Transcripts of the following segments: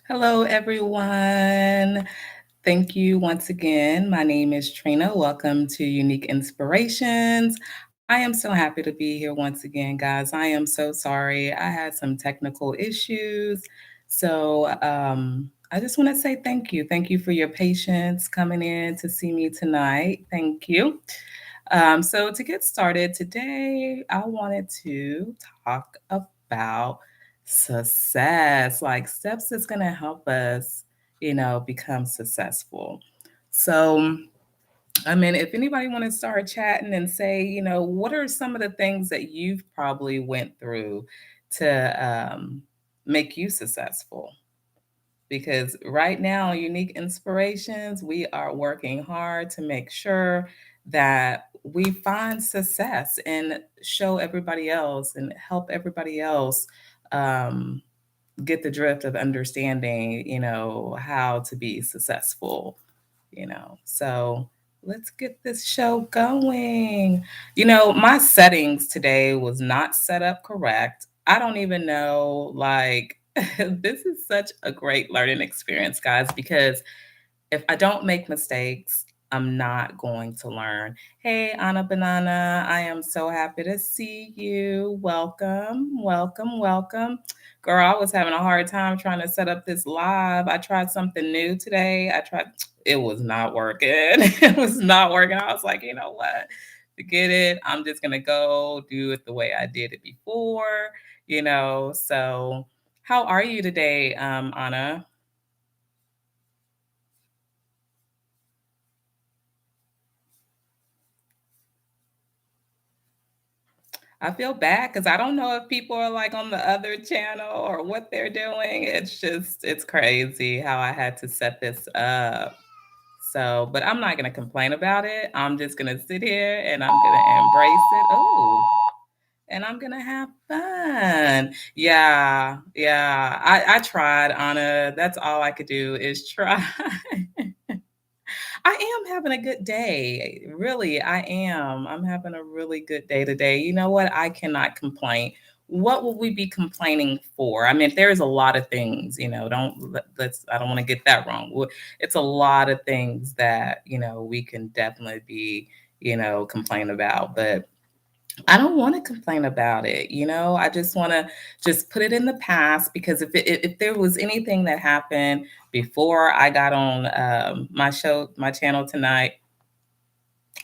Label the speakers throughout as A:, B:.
A: Hello, everyone. Thank you once again. My name is Trina. Welcome to Unique Inspirations. I am so happy to be here once again, guys. I am so sorry. I had some technical issues. I just want to say thank you. Thank you for your patience coming in to see me tonight. Thank you. To get started today, I wanted to talk about success, like steps that's going to help us, become successful. So, if anybody want to start chatting and say, what are some of the things that you've probably went through to make you successful? Because right now, Unique Inspirations, we are working hard to make sure that we find success and show everybody else and help everybody else um, get the drift of understanding, how to be successful, So let's get this show going. My settings today was not set up correct. I don't even know, like, this is such a great learning experience, guys, because if I don't make mistakes, I'm not going to learn. Hey, Anna Banana, I am so happy to see you. Welcome, welcome, welcome. Girl, I was having a hard time trying to set up this live. I tried something new today. It was not working. It was not working. I was like, you know what? Forget it. I'm just going to go do it the way I did it before, So, how are you today, Anna? I feel bad because I don't know if people are like on the other channel or what they're doing. It's crazy how I had to set this up. So, but I'm not going to complain about it. I'm just going to sit here and I'm going to embrace it. Oh, and I'm going to have fun. Yeah. Yeah. I tried, Anna. That's all I could do is try. I am having a good day. Really, I am. I'm having a really good day today. You know what? I cannot complain. What will we be complaining for? There's a lot of things, I don't want to get that wrong. It's a lot of things that, we can definitely be, complain about, but I don't want to complain about it. I just want to just put it in the past because if there was anything that happened before I got on my channel tonight,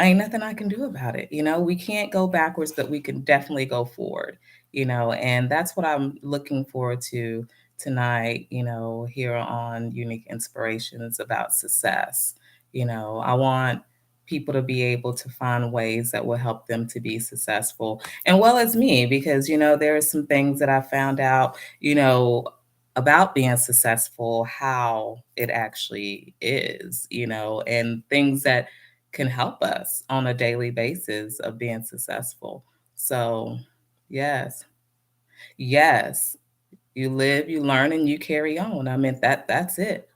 A: ain't nothing I can do about it. We can't go backwards, but we can definitely go forward. And that's what I'm looking forward to tonight. Here on Unique Inspirations about success. I want people to be able to find ways that will help them to be successful, and well as me, because there are some things that I found out, about being successful, how it actually is, and things that can help us on a daily basis of being successful. So, yes, yes, you live, you learn, and you carry on. That's it.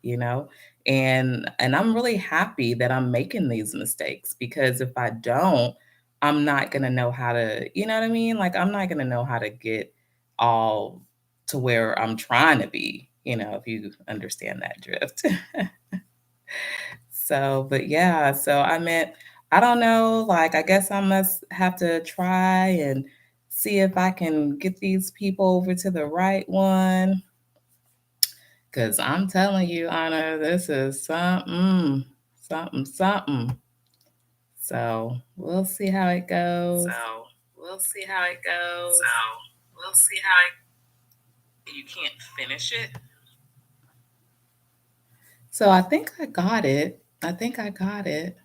A: And I'm really happy that I'm making these mistakes because if I don't, I'm not gonna know how to, you know what I mean? Like I'm not gonna know how to get all to where I'm trying to be, if you understand that drift. But yeah, I don't know, like, I guess I must have to try and see if I can get these people over to the right one. Cause I'm telling you, Anna, this is something, something, something. So we'll see how it goes. You can't finish it. So I think I got it. I think I got it.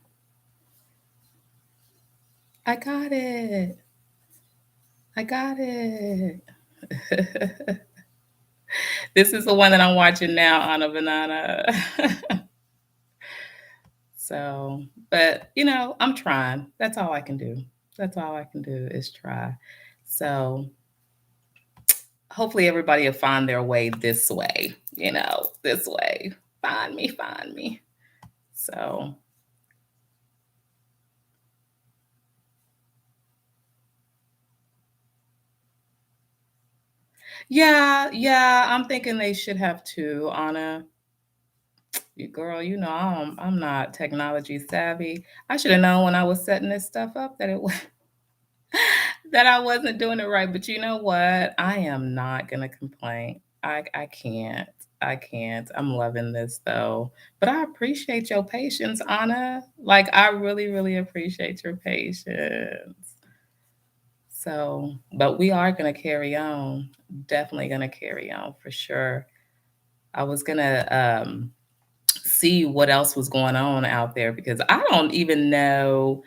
A: I got it. I got it. This is the one that I'm watching now, Anna Banana. So, but I'm trying. That's all I can do. That's all I can do is try. So, hopefully everybody will find their way this way, this way. Find me, find me. So, Yeah, yeah, I'm thinking they should have too, Anna. You girl, you know I'm not technology savvy. I should have known when I was setting this stuff up that it was that I wasn't doing it right. But you know what? I am not gonna complain. I can't. I can't. I'm loving this though. But I appreciate your patience, Anna. Like I really, really appreciate your patience. So, but we are gonna carry on. Definitely gonna carry on for sure. I was gonna see what else was going on out there because I don't even know.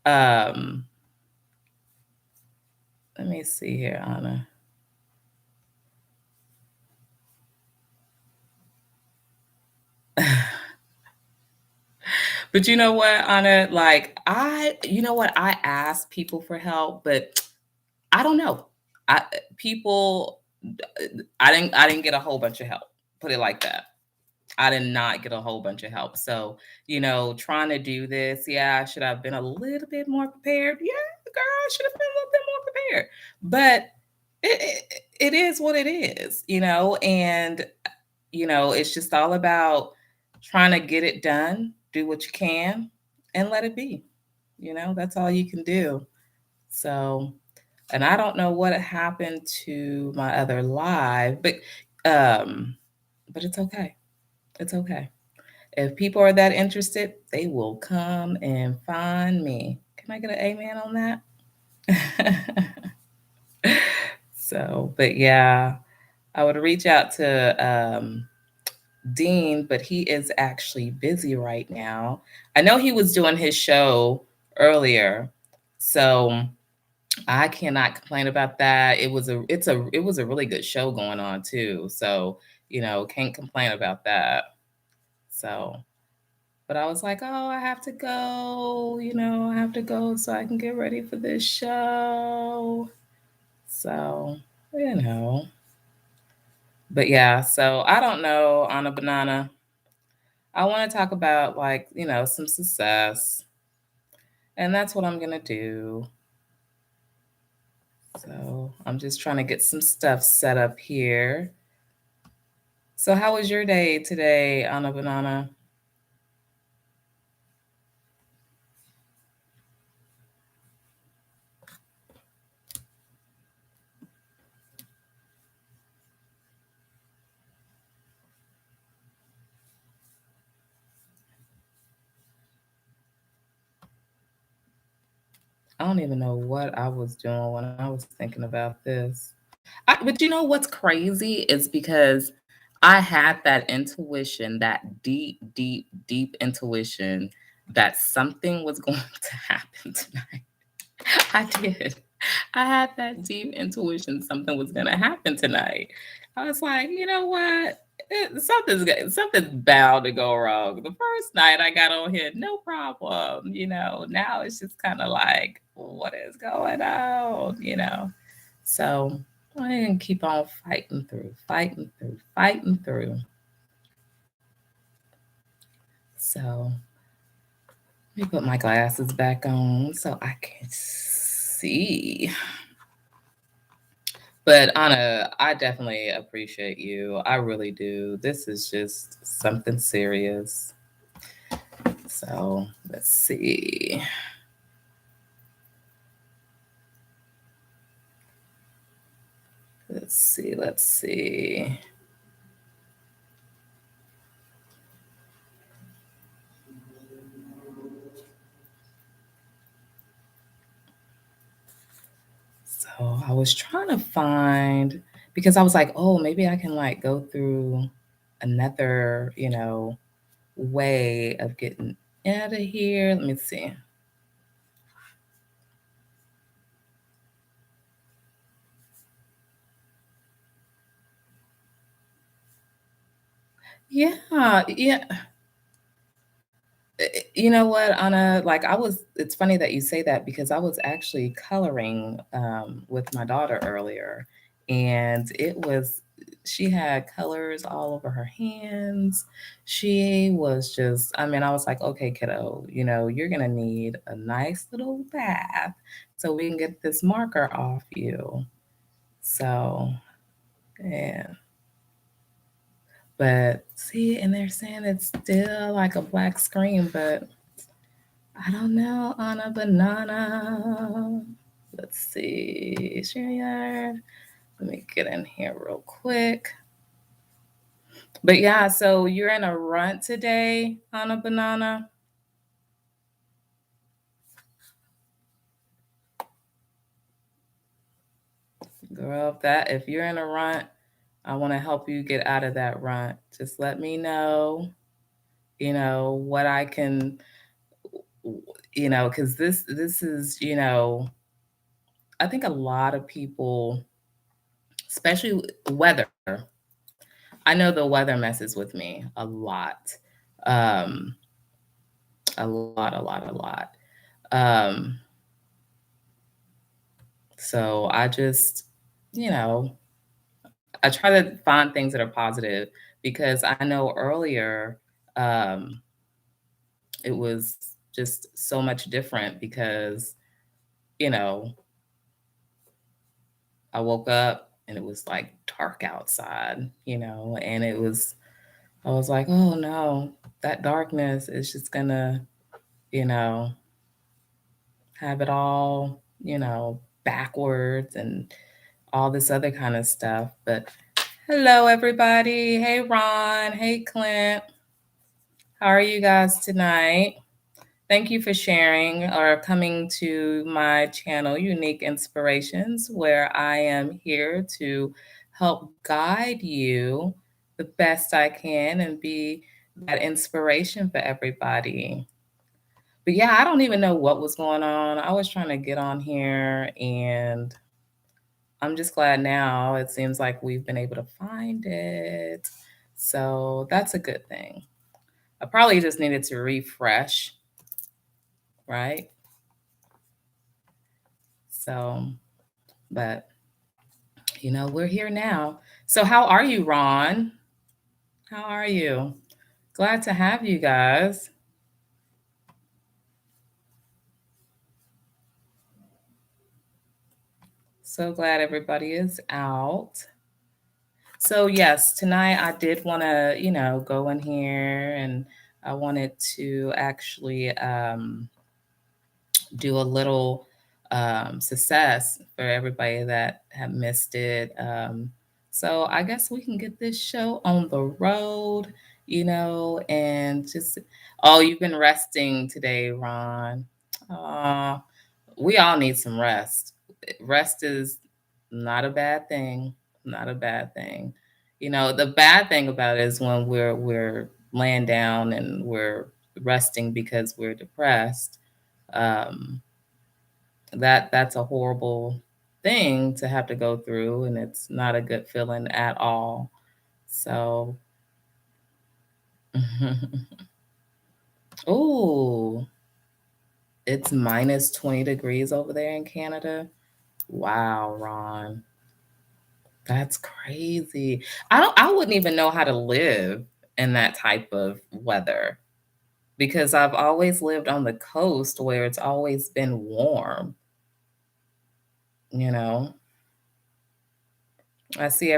A: Um, Let me see here, Anna. But you know what, Anna? Like you know what? I ask people for help, but I don't know. I people, I didn't get a whole bunch of help. Put it like that. I did not get a whole bunch of help. So, trying to do this, yeah, should have been a little bit more prepared. Yeah, the girl should have been a little bit more prepared. But it is what it is, and it's just all about trying to get it done, do what you can, and let it be. That's all you can do. So, and I don't know what happened to my other live, um, but it's okay. It's okay. If people are that interested, they will come and find me. Can I get an amen on that? So, but yeah, I would reach out to Dean, but he is actually busy right now. I know he was doing his show earlier, so I cannot complain about that. It was a really good show going on too. So, can't complain about that. So, but I was like, "Oh, I have to go, I have to go so I can get ready for this show." So, you know. But yeah, so I don't know, on a banana. I want to talk about like, some success. And that's what I'm going to do. So, I'm just trying to get some stuff set up here. So, how was your day today, on a banana? I don't even know what I was doing when I was thinking about this. But you know what's crazy is because I had that intuition, that deep, deep, deep intuition that something was going to happen tonight. I did. I had that deep intuition something was going to happen tonight. I was like, you know what? Something's bound to go wrong. The first night I got on here, no problem. Now it's just kind of like, what is going on? So I can keep on fighting through, fighting through, fighting through. So let me put my glasses back on so I can see. But Anna, I definitely appreciate you. I really do. This is just something serious. So let's see. Let's see. Let's see. So I was trying to find because I was like, oh, maybe I can like go through another, way of getting out of here. Let me see. Yeah, yeah. You know what, Anna? Like it's funny that you say that because I was actually coloring with my daughter earlier, and she had colors all over her hands. She was just, I mean, I was like, okay, kiddo, you're gonna need a nice little bath so we can get this marker off you. So Yeah. But see, and they're saying it's still like a black screen, but I don't know on a banana. Let's see. Share. Let me get in here real quick. But yeah, so you're in a rut today on a banana. Girl, if you're in a rut, I want to help you get out of that rut. Just let me know, what I can, because this is, I think a lot of people, especially weather. I know the weather messes with me a lot, um, a lot, a lot, a lot. Um, so I just, you know, I try to find things that are positive because I know earlier it was just so much different because, you know, I woke up and it was like dark outside, and I was like, oh no, that darkness is just gonna, you know, have it all, backwards and all this other kind of stuff. But hello, everybody. Hey, Ron. Hey, Clint. How are you guys tonight? Thank you for sharing or coming to my channel, Unique Inspirations, where I am here to help guide you the best I can and be that inspiration for everybody. But yeah, I don't even know what was going on. I was trying to get on here and I'm just glad now it seems like we've been able to find it. So that's a good thing. I probably just needed to refresh, right? So, but we're here now. So, how are you, Ron? How are you? Glad to have you guys. So glad everybody is out. So, yes, tonight I did want to, go in here and I wanted to actually do a little success for everybody that have missed it. So I guess we can get this show on the road, and just, oh, you've been resting today, Ron. Oh, we all need some rest. Rest is not a bad thing. Not a bad thing. The bad thing about it is when we're laying down and we're resting because we're depressed. Um, that's a horrible thing to have to go through, and it's not a good feeling at all. So, oh, it's minus 20 degrees over there in Canada. Wow, Ron, that's crazy. I wouldn't even know how to live in that type of weather because I've always lived on the coast where it's always been warm, you know. I see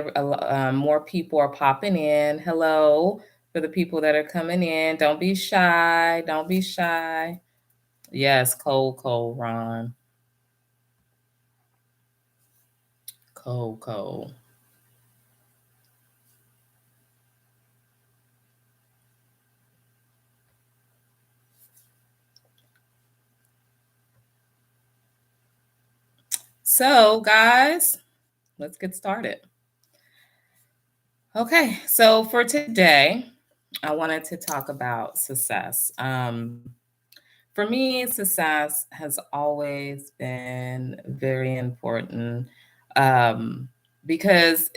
A: more people are popping in. Hello for the people that are coming in. Don't be shy. Don't be shy. Yes, cold, cold, Ron. Cold, cold. So, guys, let's get started. Okay, so for today, I wanted to talk about success. For me, success has always been very important because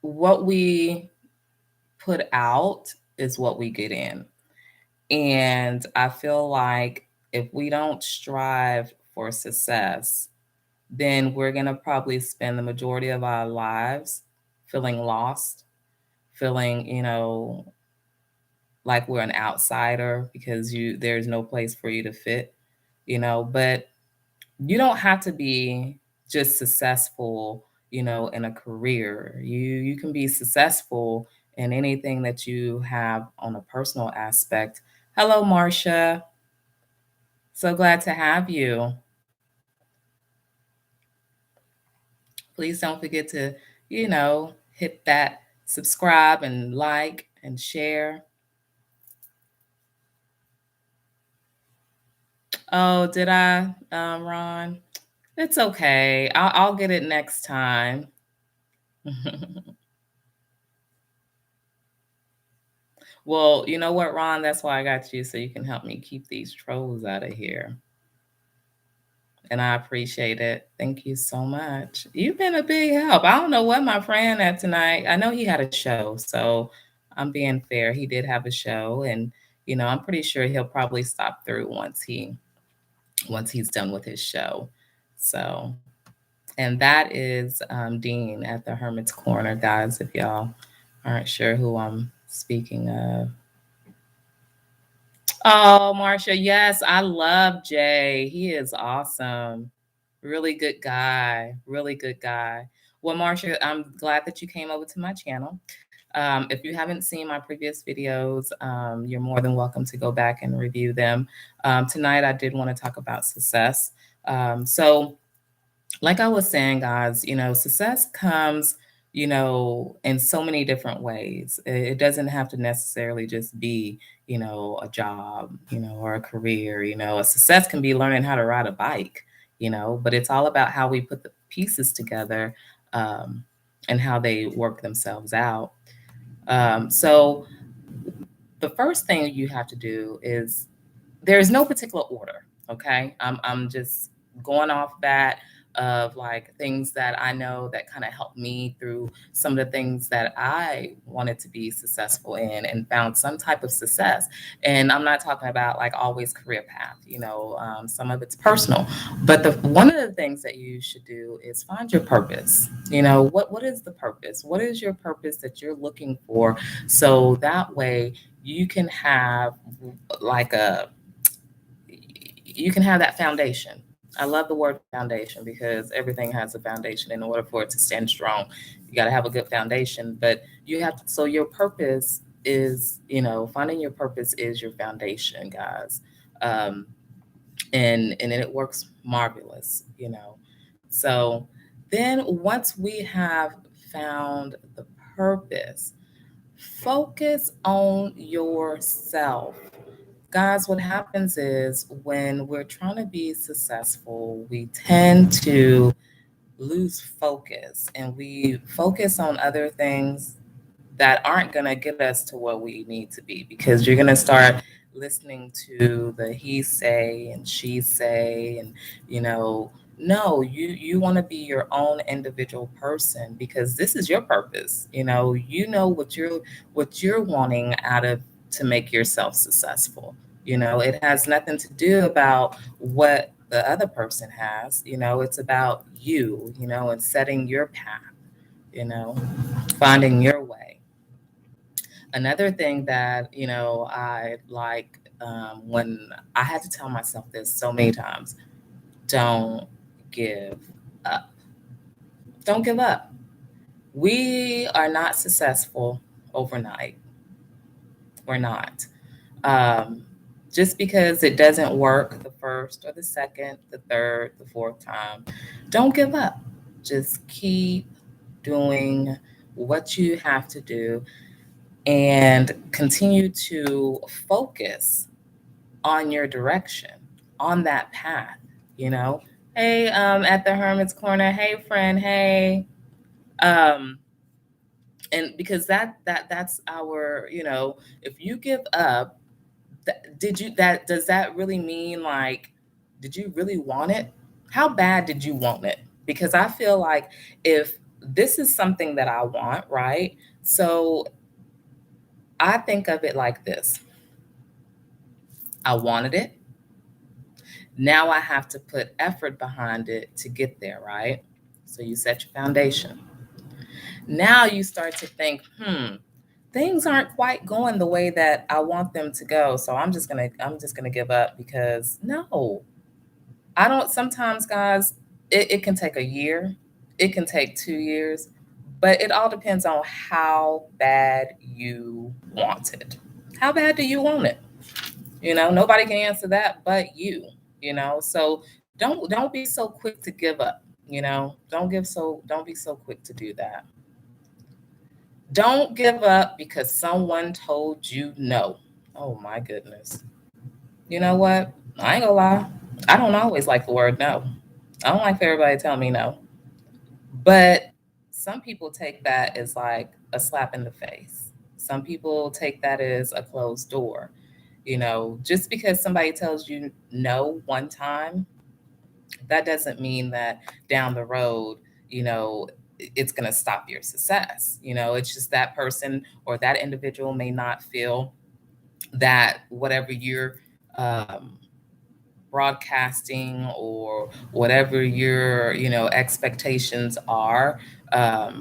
A: what we put out is what we get in. And I feel like if we don't strive for success, then we're going to probably spend the majority of our lives feeling lost, feeling, like we're an outsider because there's no place for you to fit, but you don't have to be just successful in a career. You can be successful in anything that you have on a personal aspect. Hello, Marcia. So glad to have you. Please don't forget to, hit that subscribe and like and share. Oh, did I, Ron? It's okay. I'll get it next time. Well, you know what, Ron? That's why I got you, so you can help me keep these trolls out of here. And I appreciate it. Thank you so much. You've been a big help. I don't know what my friend had tonight. I know he had a show, so I'm being fair. He did have a show, and I'm pretty sure he'll probably stop through once he's done with his show. So, and that is Dean at the Hermit's Corner, guys. If y'all aren't sure who I'm speaking of. Oh, Marsha, yes, I love Jay. He is awesome. Really good guy. Really good guy. Well, Marsha, I'm glad that you came over to my channel. If you haven't seen my previous videos, you're more than welcome to go back and review them. Tonight, I did want to talk about success. So, like I was saying, guys, success comes, in so many different ways. It doesn't have to necessarily just be, a job, or a career. A success can be learning how to ride a bike, but it's all about how we put the pieces together and how they work themselves out. So the first thing you have to do is there's no particular order. Okay. I'm just going off that of like things that I know that kind of helped me through some of the things that I wanted to be successful in and found some type of success. And I'm not talking about like always career path, some of it's personal. But one of the things that you should do is find your purpose. What is the purpose? What is your purpose that you're looking for? So that way you can have like you can have that foundation. I love the word foundation because everything has a foundation. In order for it to stand strong, you got to have a good foundation. But you have to, so your purpose is, finding your purpose is your foundation, guys. Um, and it works marvelous. So then once we have found the purpose, focus on yourself. Guys, what happens is when we're trying to be successful, we tend to lose focus and we focus on other things that aren't going to get us to where we need to be because you're going to start listening to the he say and she say and no, you want to be your own individual person because this is your purpose. What you're wanting out of to make yourself successful. It has nothing to do about what the other person has. It's about you, and setting your path, finding your way. Another thing that I like, when I had to tell myself this so many times: don't give up. Don't give up. We are not successful overnight. We're not. Um, just because it doesn't work the first or the second, the third, the fourth time, don't give up. Just keep doing what you have to do and continue to focus on your direction, on that path, you know. Hey, at the Hermit's Corner, hey friend, hey. Um, and because that's our, if you give up, does that really mean like, did you really want it? How bad did you want it? Because I feel like if this is something that I want, right? So I think of it like this: I wanted it. Now I have to put effort behind it to get there, right? So you set your foundation. Now you start to think, things aren't quite going the way that I want them to go. So I'm just gonna give up because no, I don't. Sometimes, guys, it can take a year. it can take 2 years, but it all depends on how bad you want it. How bad do you want it? Nobody can answer that but you. So don't be so quick to give up. Don't be so quick to do that. Don't give up because someone told you no. Oh my goodness. You know what? I ain't gonna lie. I don't always like the word no. I don't like for everybody to tell me no. But some people take that as like a slap in the face. Some people take that as a closed door. Just because somebody tells you no one time, that doesn't mean that down the road, you know, it's going to stop your success. It's just that person or that individual may not feel that whatever you're um, broadcasting or whatever your expectations are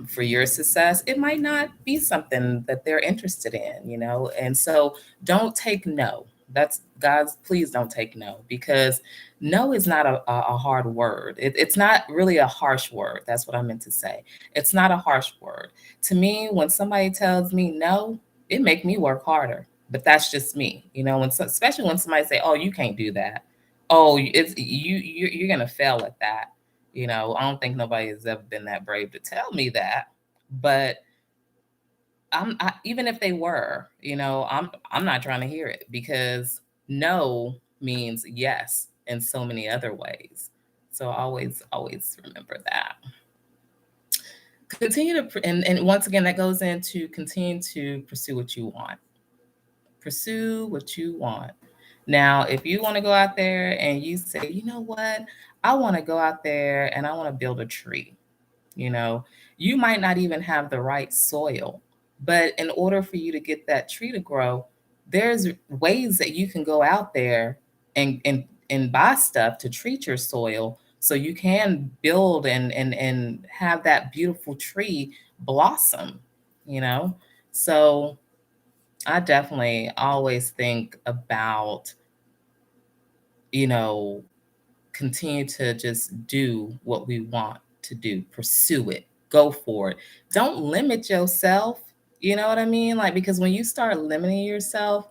A: for your success, it might not be something that they're interested in. And so don't take no. That's God's, please don't take no, because no is not a hard word. It's not really a harsh word. That's what I meant to say. It's not a harsh word to me. When somebody tells me no, it make me work harder, but that's just me. Especially when somebody say, oh, you can't do that. Oh, it's you're gonna fail at that. I don't think nobody has ever been that brave to tell me that. But even if they were, I'm not trying to hear it, because no means yes in so many other ways. So always remember that. Continue to, and once again, that goes into continue to pursue what you want. Pursue what you want. Now, if you want to go out there and you say, you know what, I want to go out there and I want to build a tree, you know, you might not even have the right soil, but in order for you to get that tree to grow, there's ways that you can go out there and buy stuff to treat your soil so you can build and have that beautiful tree blossom, you know? So I definitely always think about, you know, continue to just do what we want to do, pursue it, go for it. Don't limit yourself. You know what I mean? Like, because when you start limiting yourself,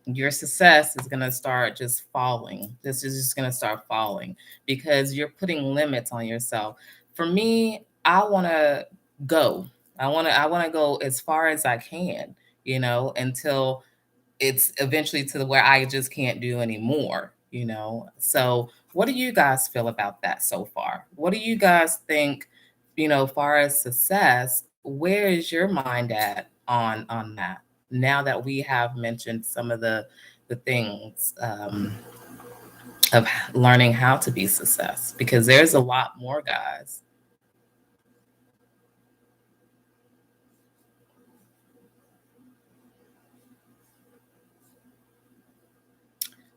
A: your success is going to start just falling. This is just going to start falling because you're putting limits on yourself. For me, I want to go. I want to go as far as I can, until it's eventually to the where I just can't do anymore. So what do you guys feel about that so far? What do you guys think, far as success, where is your mind at on that? Now that we have mentioned some of the things of learning how to be success, because there's a lot more, guys.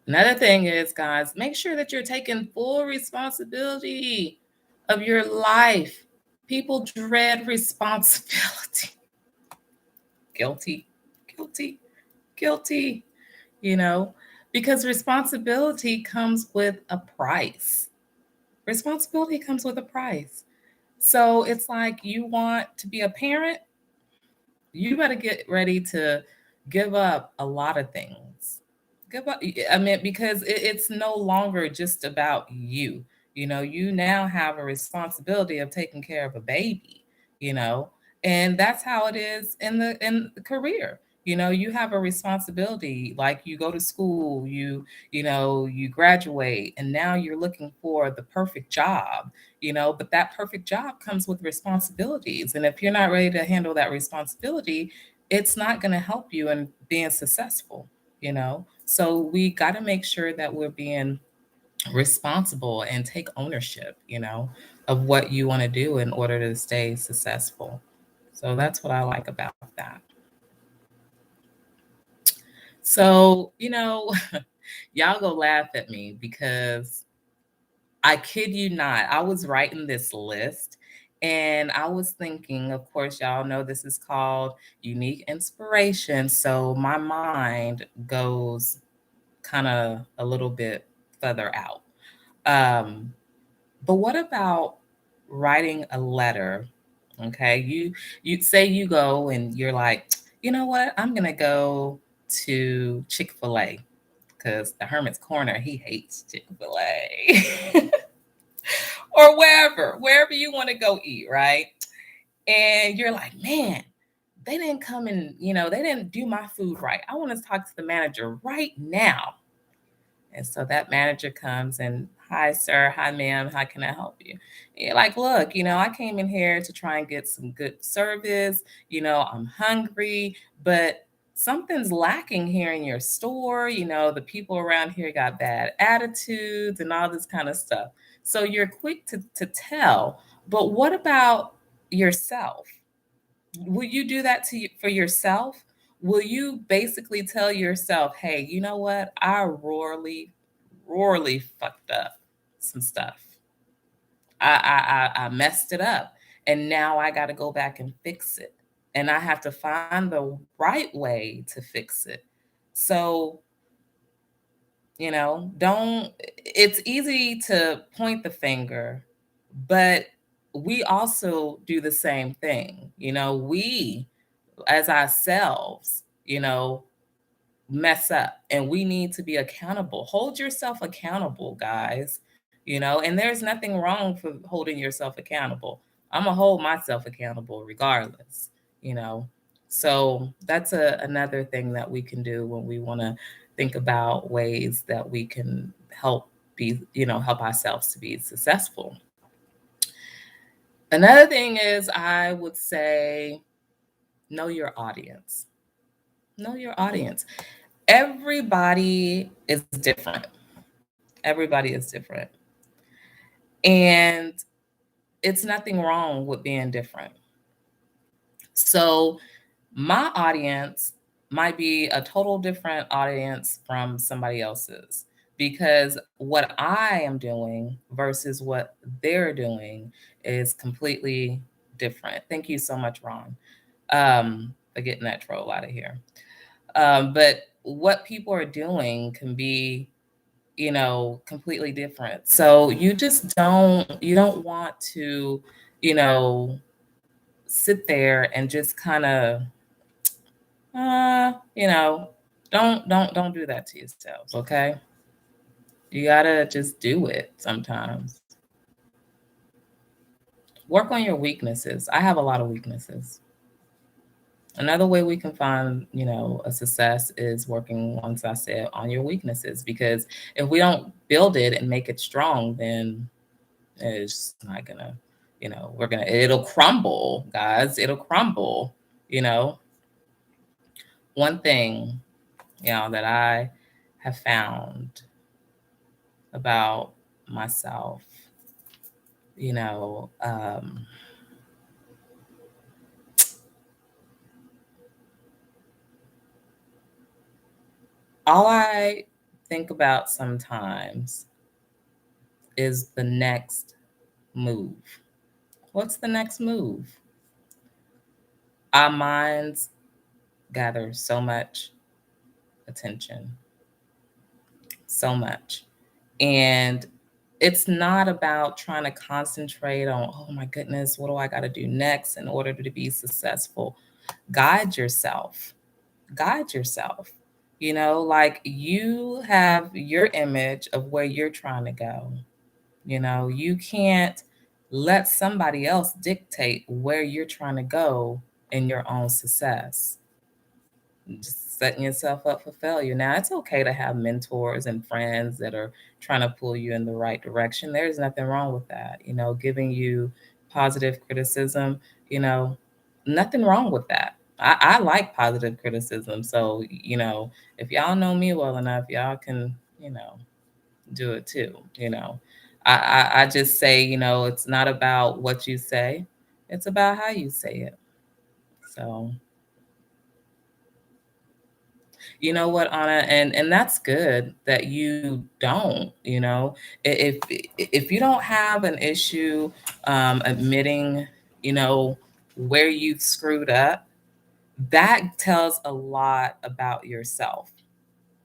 A: Another thing is, guys, make sure that you're taking full responsibility of your life. People dread responsibility. Guilty, guilty, guilty, you know, because responsibility comes with a price. Responsibility comes with a price. So it's like, you want to be a parent, you better get ready to give up a lot of things. Give up, I mean, because it's no longer just about you. You now have a responsibility of taking care of a baby, you know, and that's how it is in the career. You have a responsibility, like you go to school, you graduate, and now you're looking for the perfect job, but that perfect job comes with responsibilities. And if you're not ready to handle that responsibility, it's not going to help you in being successful. So we got to make sure that we're being responsible and take ownership of what you want to do in order to stay successful. So that's what I like about that. So, y'all go laugh at me because I kid you not, I was writing this list and I was thinking, of course, y'all know this is called unique inspiration. So my mind goes kind of a little bit further out. Um, but what about writing a letter. Okay, you say you go and you're like, you know what? I'm gonna go to Chick-fil-A because the Hermit's Corner, he hates Chick-fil-A. Or wherever you want to go eat, right? And you're like, man, they didn't come and, they didn't do my food right. I want to talk to the manager right now. And so that manager comes and, hi, sir. Hi, ma'am. How can I help you? And you're like, look, I came in here to try and get some good service. I'm hungry, but something's lacking here in your store. The people around here got bad attitudes and all this kind of stuff. So you're quick to tell. But what about yourself? Will you do that for yourself? Will you basically tell yourself, hey, you know what? I roarly fucked up some stuff. I messed it up. And now I got to go back and fix it. And I have to find the right way to fix it. So, it's easy to point the finger, but we also do the same thing. We as ourselves, mess up and we need to be accountable. Hold yourself accountable, guys. And there's nothing wrong for holding yourself accountable. I'm gonna hold myself accountable regardless, you know. So that's another thing that we can do when we want to think about ways that we can help ourselves to be successful. Another thing is I would say know your audience. Know your audience. Everybody is different. Everybody is different. And it's nothing wrong with being different. So, my audience might be a total different audience from somebody else's because what I am doing versus what they're doing is completely different. Thank you so much, Ron, for getting that troll out of here. But what people are doing can be completely different. So you don't want to, you know, sit there and just kind of, uh, you know, don't do that to yourselves, okay? You gotta just do it sometimes. Work on your weaknesses. I have a lot of weaknesses. Another way we can find, a success is working, once I said, on your weaknesses. Because if we don't build it and make it strong, then it's not gonna, it'll crumble, guys. It'll crumble. You know, one thing, that I have found about myself, you know, um, all I think about sometimes is the next move. What's the next move? Our minds gather so much attention, so much. And it's not about trying to concentrate on, oh my goodness, what do I got to do next in order to be successful? Guide yourself. Guide yourself. Like you have your image of where you're trying to go. You can't let somebody else dictate where you're trying to go in your own success. Just setting yourself up for failure. Now, it's okay to have mentors and friends that are trying to pull you in the right direction. There's nothing wrong with that. Giving you positive criticism, nothing wrong with that. I like positive criticism. So, if y'all know me well enough, y'all can, do it too. I just say, it's not about what you say, it's about how you say it. So, you know what, Anna, and that's good that you don't. If you don't have an issue admitting, where you've screwed up, that tells a lot about yourself.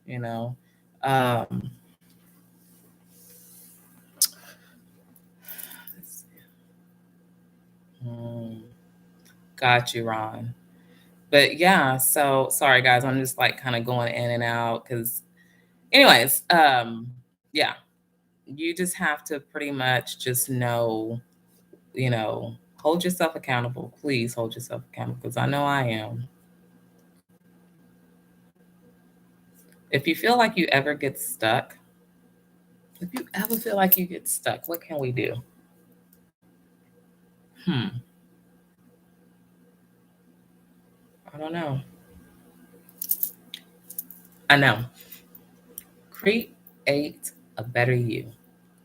A: You know, um, Mm, got you, Ron. But yeah, so sorry guys, I'm just like kind of going in and out because anyways, yeah, you just have to pretty much just know, hold yourself accountable. Please hold yourself accountable because I know I am. If you feel like you ever get stuck, if you ever feel like you get stuck, what can we do? Hmm, I don't know. I know. Create a better you.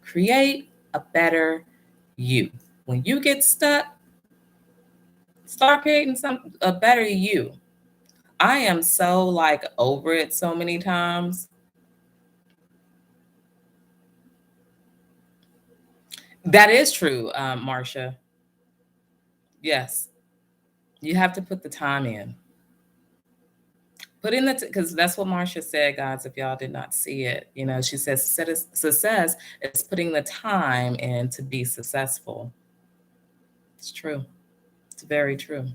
A: Create a better you. When you get stuck, start creating a better you. I am so like over it so many times. That is true, Marcia. Yes, you have to put the time in. Put in the because that's what Marcia said, guys. If y'all did not see it, she says success is putting the time in to be successful. It's true. It's very true.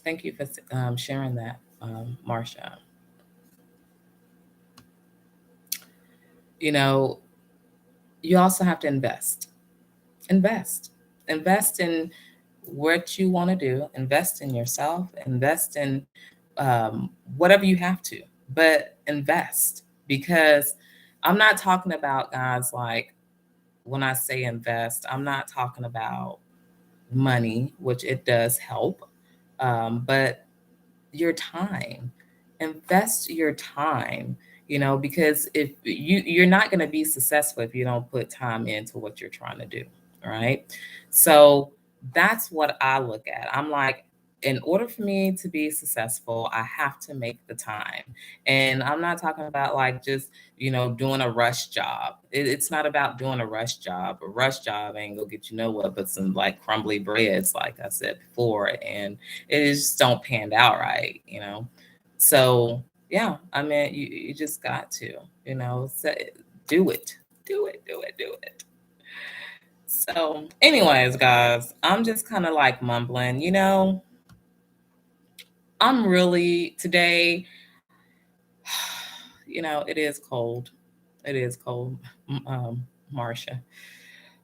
A: Thank you for sharing that, Marcia. You know, you also have to invest. Invest. Invest in what you want to do. Invest in yourself. Invest in whatever you have to, but invest because I'm not talking about guys like when I say invest, I'm not talking about money, which it does help, but your time. Invest your time, because if you're not going to be successful if you don't put time into what you're trying to do, right? So that's what I look at. I'm like, in order for me to be successful, I have to make the time. And I'm not talking about like just, doing a rush job. It's not about doing a rush job. A rush job ain't gonna get you nowhere but some like crumbly breads, like I said before. And it just don't pan out right. So yeah, I mean, you just got to, say, do it, do it, do it, do it. So, anyways, guys, I'm just kind of like mumbling. I'm really today. It is cold. It is cold, Marcia.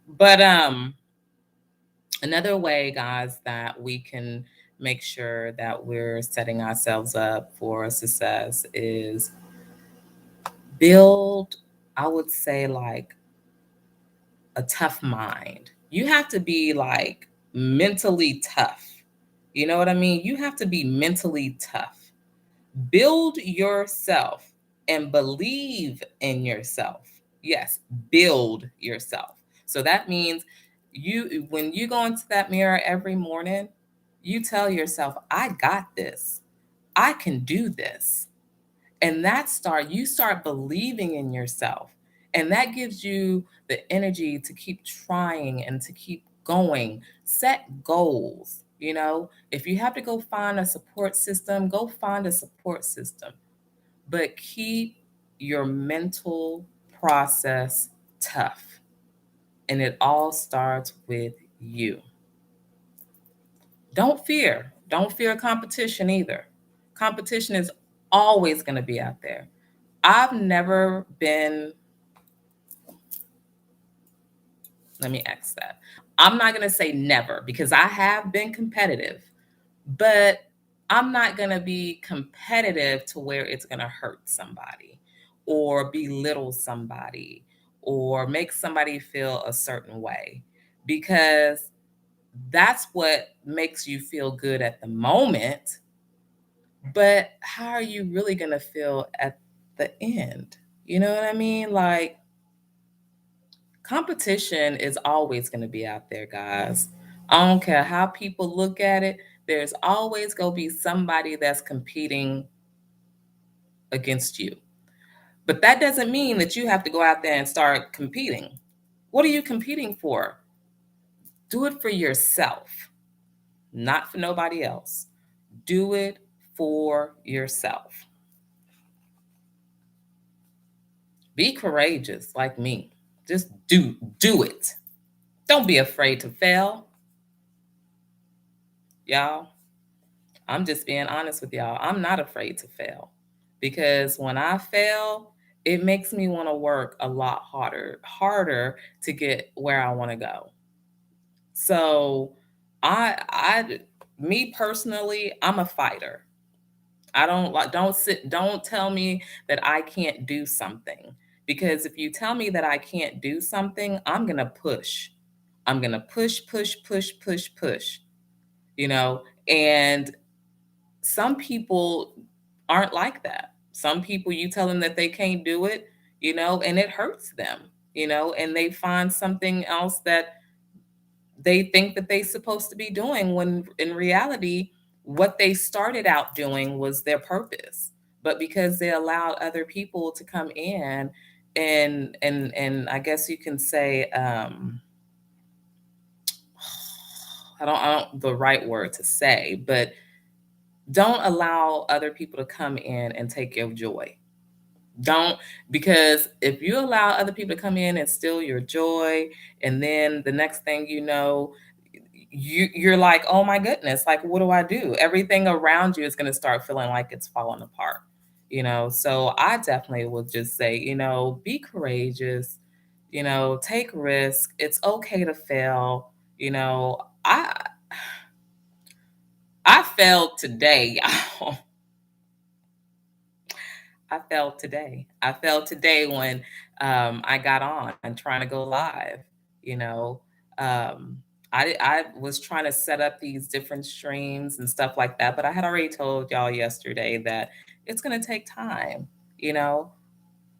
A: But another way, guys, that we can make sure that we're setting ourselves up for success is build, I would say, like a tough mind. You have to be like mentally tough. You know what I mean? You have to be mentally tough. Build yourself and believe in yourself. Yes, build yourself. So that means when you go into that mirror every morning, you tell yourself, I got this. I can do this. And you start believing in yourself. And that gives you the energy to keep trying and to keep going. Set goals. If you have to go find a support system, go find a support system, but keep your mental process tough. And it all starts with you. Don't fear competition either. Competition is always going to be out there. I've never been, let me ask that. I'm not going to say never because I have been competitive, but I'm not going to be competitive to where it's going to hurt somebody or belittle somebody or make somebody feel a certain way because that's what makes you feel good at the moment. But how are you really going to feel at the end? You know what I mean? Like, competition is always going to be out there, guys. I don't care how people look at it, there's always going to be somebody that's competing against you. But that doesn't mean that you have to go out there and start competing. What are you competing for? Do it for yourself, not for nobody else. Do it for yourself. Be courageous like me. Just do it. Don't be afraid to fail, y'all. I'm just being honest with y'all. I'm not afraid to fail because when I fail, it makes me want to work a lot harder to get where I want to go. So, I me personally, I'm a fighter. I don't like don't tell me that I can't do something because if you tell me that I can't do something, I'm going to push. I'm going to push, push, push, push, push, you know? And some people aren't like that. Some people, you tell them that they can't do it, and it hurts them, and they find something else that they think that they're supposed to be doing when in reality, what they started out doing was their purpose. But because they allowed other people to come in and I guess you can say, I don't the right word to say, but don't allow other people to come in and take your joy. Don't, because if you allow other people to come in and steal your joy, and then the next thing you know, you're like, oh my goodness, like what do I do? Everything around you is going to start feeling like it's falling apart. So I definitely would just say, be courageous, take risk. It's okay to fail. I failed today, y'all. I failed today. I failed today when I got on trying to go live. You know, um, I was trying to set up these different streams and stuff like that, but I had already told y'all yesterday that it's going to take time. You know,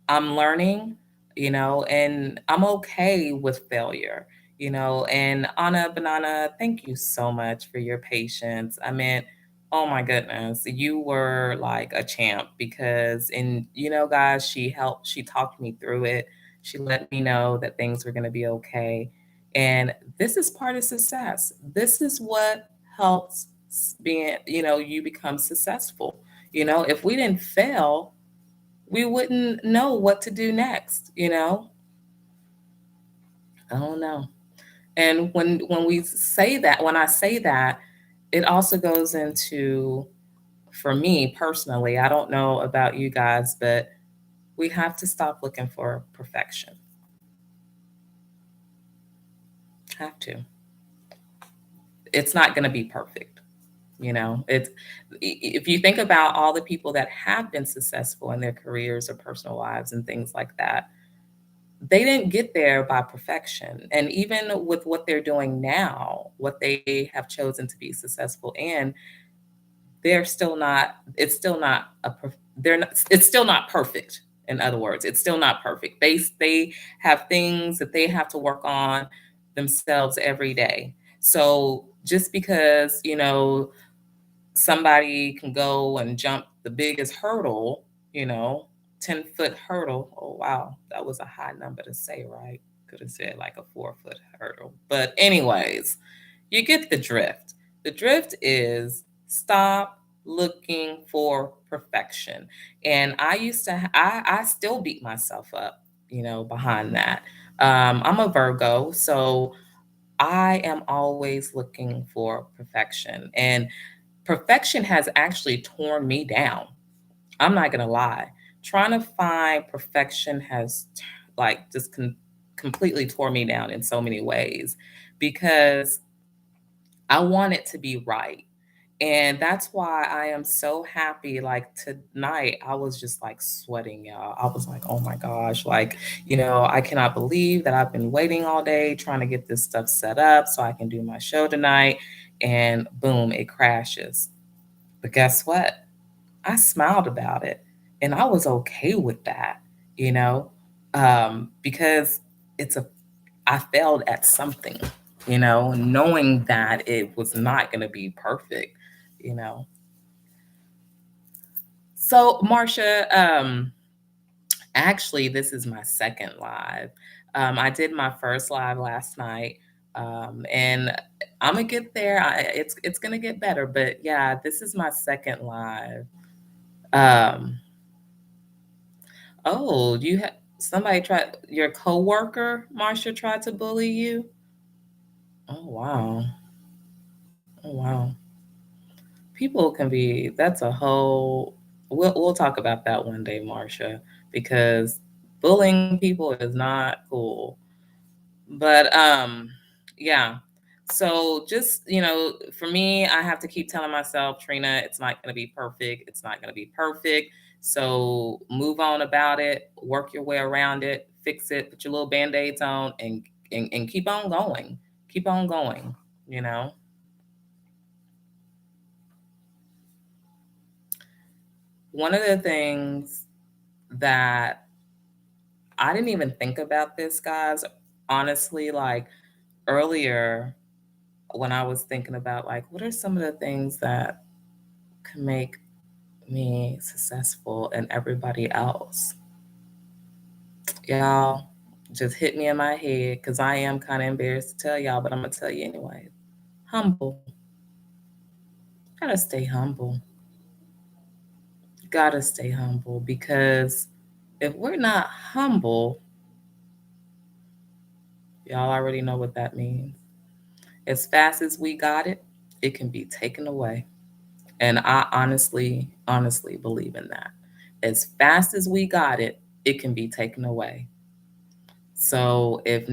A: I'm learning, and I'm okay with failure, And Anna Banana, thank you so much for your patience. I mean, oh my goodness, you were like a champ because, and guys, she talked me through it. She let me know that things were going to be okay. And this is part of success. This is what helps being, you become successful. If we didn't fail, we wouldn't know what to do next. I don't know. And when we say that, when I say that, it also goes into, for me personally, I don't know about you guys, but we have to stop looking for perfection. Have to. It's not going to be perfect. It's, if you think about all the people that have been successful in their careers or personal lives and things like that, they didn't get there by perfection. And even with what they're doing now, what they have chosen to be successful in, they're still not, it's still not they're not, it's still not perfect. In other words, it's still not perfect. They have things that they have to work on themselves every day. So just because, somebody can go and jump the biggest hurdle, you know, 10-foot hurdle. Oh, wow. That was a high number to say, right? Could have said like a 4-foot hurdle. But, anyways, you get the drift. The drift is stop looking for perfection. And I used to, I still beat myself up, behind that. I'm a Virgo, so I am always looking for perfection. And perfection has actually torn me down. I'm not gonna lie. Trying to find perfection has like just completely tore me down in so many ways because I want it to be right. And that's why I am so happy. Like tonight, I was just like sweating, y'all. I was like, oh my gosh, like, I cannot believe that I've been waiting all day trying to get this stuff set up so I can do my show tonight. And boom, it crashes. But guess what? I smiled about it and I was okay with that, you know, because it's a, I failed at something, knowing that it was not going to be perfect, you know. So, Marcia, actually, this is my second live. I did my first live last night, and I'm gonna get there. It's gonna get better, but yeah, this is my second live. Um, oh, you have somebody tried your coworker, Marcia, tried to bully you? Oh, wow. Oh, wow. People can be, that's a whole, we'll talk about that one day, Marcia, because bullying people is not cool. But yeah. So just, for me, I have to keep telling myself, Trina, it's not going to be perfect. It's not going to be perfect. So move on about it, work your way around it, fix it, put your little band-aids on, and keep on going. Keep on going, you know. One of the things that I didn't even think about this, guys, honestly, like earlier when I was thinking about like what are some of the things that can make me successful and everybody else. Y'all just hit me in my head because I am kind of embarrassed to tell y'all, but I'm going to tell you anyway. Humble. Gotta stay humble. Gotta stay humble because if we're not humble, y'all already know what that means. As fast as we got it, it can be taken away. And I honestly believe in that. As fast as we got it, it can be taken away. So if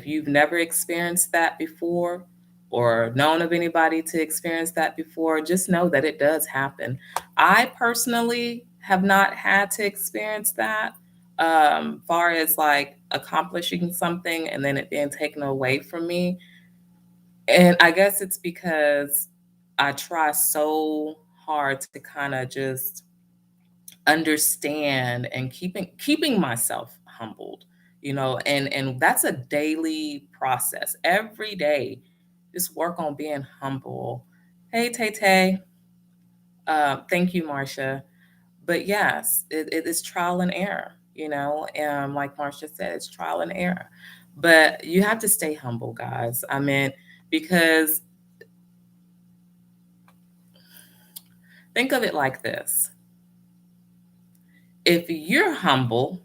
A: you've never experienced that before or known of anybody to experience that before, just know that it does happen. I personally have not had to experience that. Far as like accomplishing something and then it being taken away from me. And I guess it's because I try so hard to kind of just understand and keeping myself humbled, and that's a daily process. Every day, just work on being humble. Hey, Tay Tay. Thank you, Marcia. But yes, it is trial and error, like Marcia said, it's trial and error. But you have to stay humble, guys. I mean, because think of it like this: if you're humble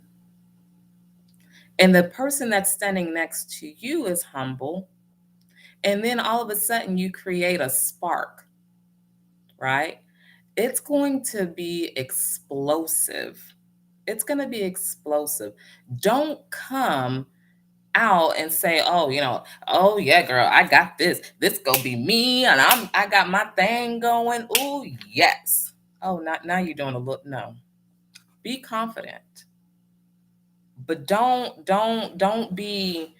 A: and the person that's standing next to you is humble, and then all of a sudden you create a spark, right? It's going to be explosive. It's going to be explosive. Don't come out and say, "Oh, oh yeah, girl, I got this. This gonna be me, and I got my thing going." Oh yes. Oh, not now you're doing a look. No, be confident, but don't be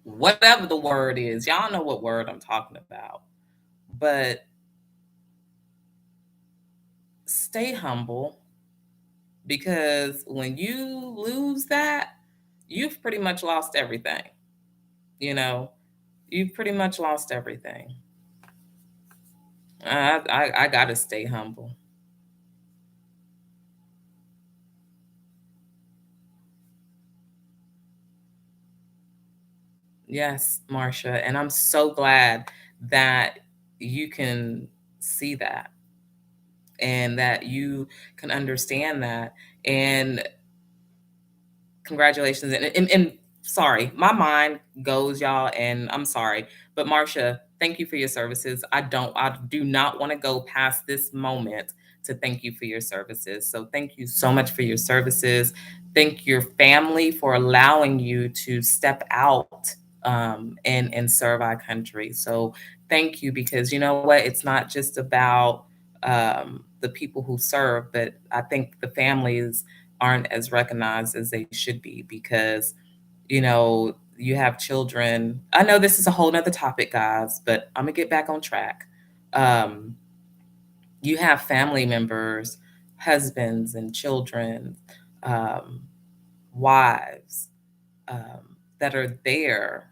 A: whatever the word is. Y'all know what word I'm talking about. But stay humble because when you lose that, you've pretty much lost everything. You know, you've pretty much lost everything. I got to stay humble. Yes, Marcia. And I'm so glad that you can see that and that you can understand that. And congratulations. And sorry, my mind goes, y'all, and I'm sorry. But Marcia, thank you for your services. I do not want to go past this moment to thank you for your services. So thank you so much for your services. Thank your family for allowing you to step out and serve our country. So thank you, because you know what? It's not just about the people who serve, but I think the families aren't as recognized as they should be because, you have children. I know this is a whole nother topic, guys, but I'm gonna get back on track. Um, you have family members, husbands and children, um, wives, that are there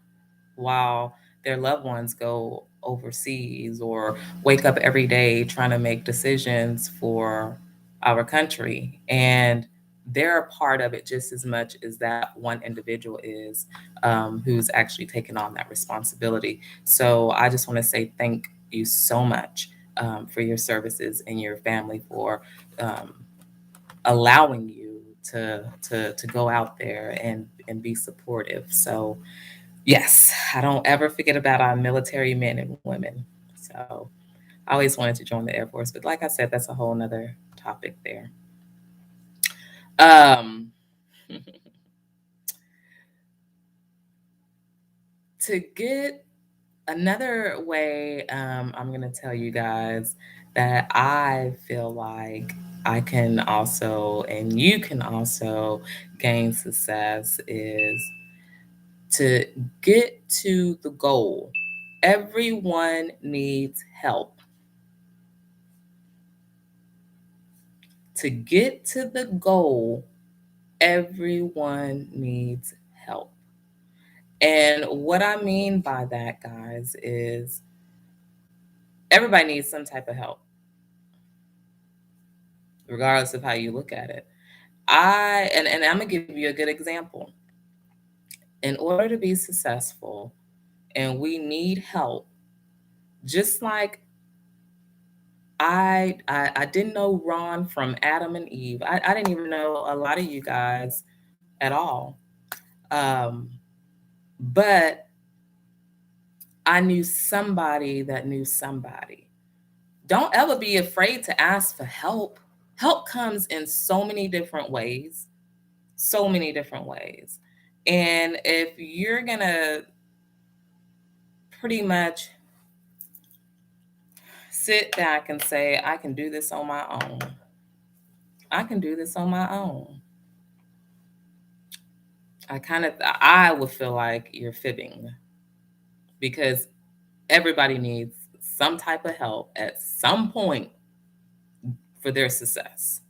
A: while their loved ones go overseas or wake up every day trying to make decisions for our country. And they're a part of it just as much as that one individual is, who's actually taking on that responsibility. So I just want to say thank you so much, for your services and your family for, um, allowing you to go out there and be supportive. So yes, I don't ever forget about our military men and women. So I always wanted to join the Air Force, but like I said, that's a whole nother topic there. Um, to get another way, I'm going to tell you guys that I feel like I can also, and you can also gain success is to get to the goal. Everyone needs help. To get to the goal, everyone needs help. And what I mean by that, guys, is everybody needs some type of help, regardless of how you look at it. And I'm gonna give you a good example. In order to be successful, and we need help, just like I didn't know Ron from Adam and Eve. I didn't even know a lot of you guys at all. Um, but I knew somebody that knew somebody. Don't ever be afraid to ask for help. Help comes in so many different ways, so many different ways. And if you're going to pretty much sit back and say, I can do this on my own, I can do this on my own, I would feel like you're fibbing because everybody needs some type of help at some point for their success.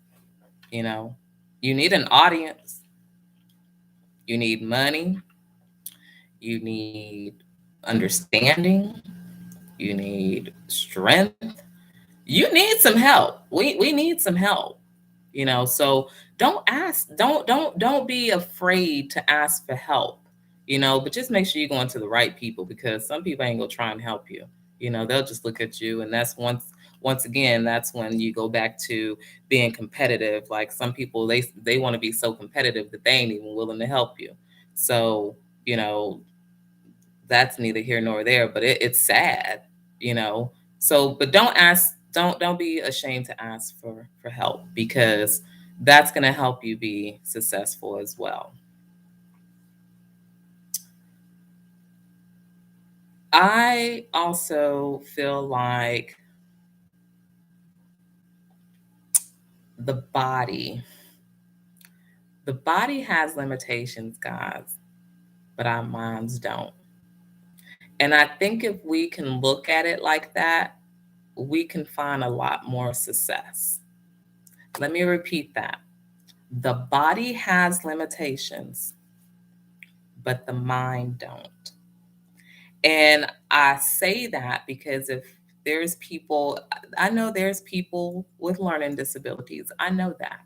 A: You know, you need an audience, you need money, you need understanding, you need strength, you need some help. We need some help, you know. So don't be afraid to ask for help, you know, but just make sure you're going to the right people because some people ain't gonna try and help you. You know, they'll just look at you, and that's once again, that's when you go back to being competitive. Like some people, they want to be so competitive that they ain't even willing to help you. So, you know, that's neither here nor there, but it's sad, you know. So, but don't be ashamed to ask for help because that's going to help you be successful as well. I also feel like the body, the body has limitations, guys, but our minds don't. And I think if we can look at it like that, we can find a lot more success. Let me repeat that. The body has limitations, but the mind don't. And I say that because if there's people, I know there's people with learning disabilities. I know that.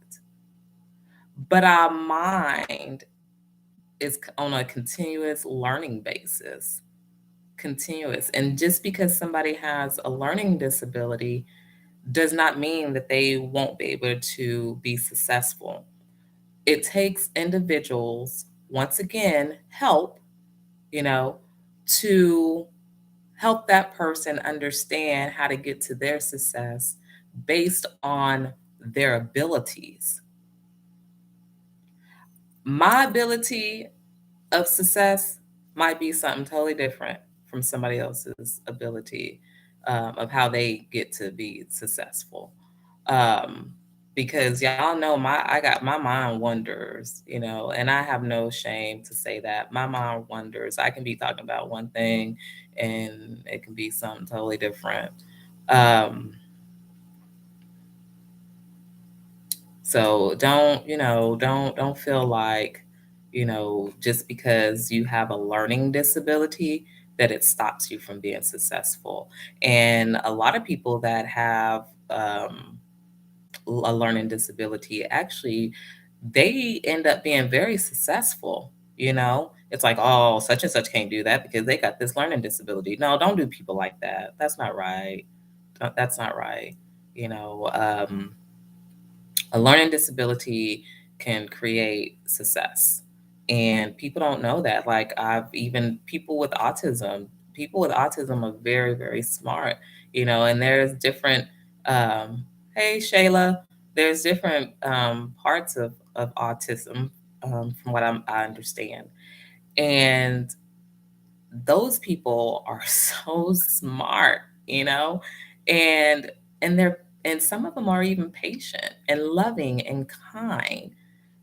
A: But our mind is on a continuous learning basis, continuous. And just because somebody has a learning disability does not mean that they won't be able to be successful. It takes individuals, once again, help, you know, to help that person understand how to get to their success based on their abilities. My ability of success might be something totally different from somebody else's ability of how they get to be successful. Um, because y'all know I got my mind wanders, you know, and I have no shame to say that my mind wanders. I can be talking about one thing, and it can be something totally different. Um, So don't feel like, just because you have a learning disability that it stops you from being successful. And a lot of people that have a learning disability actually they end up being very successful. It's like, oh, such and such can't do that because they got this learning disability. No, don't do people like that. That's not right. That's not right. You know, a learning disability can create success. And people don't know that. Like, I've even people with autism are very, very smart, and there's different, hey, Shayla, there's different parts of autism, from what I understand. And those people are so smart, and and some of them are even patient and loving and kind.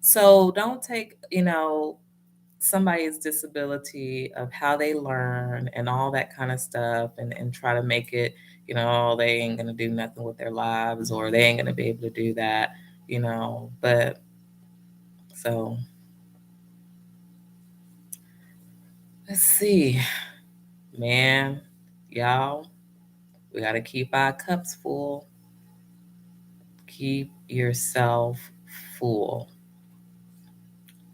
A: So don't take, somebody's disability of how they learn and all that kind of stuff, and try to make it, they ain't gonna do nothing with their lives, or they ain't gonna be able to do that, but so let's see, man, y'all, we got to keep our cups full. Keep yourself full.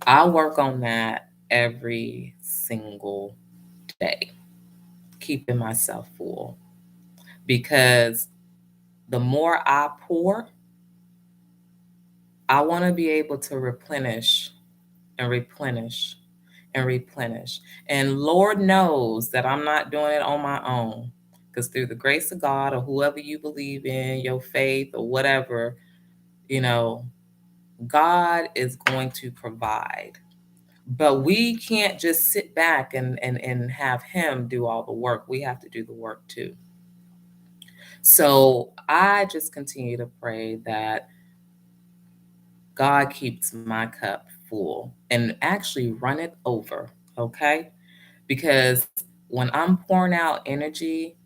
A: I work on that every single day, keeping myself full. Because the more I pour, I want to be able to replenish and replenish and replenish. And Lord knows that I'm not doing it on my own. Because through the grace of God, or whoever you believe in, your faith or whatever, you know, God is going to provide. But we can't just sit back and have Him do all the work. We have to do the work too. So I just continue to pray that God keeps my cup full and actually run it over. Okay. Because when I'm pouring out energy,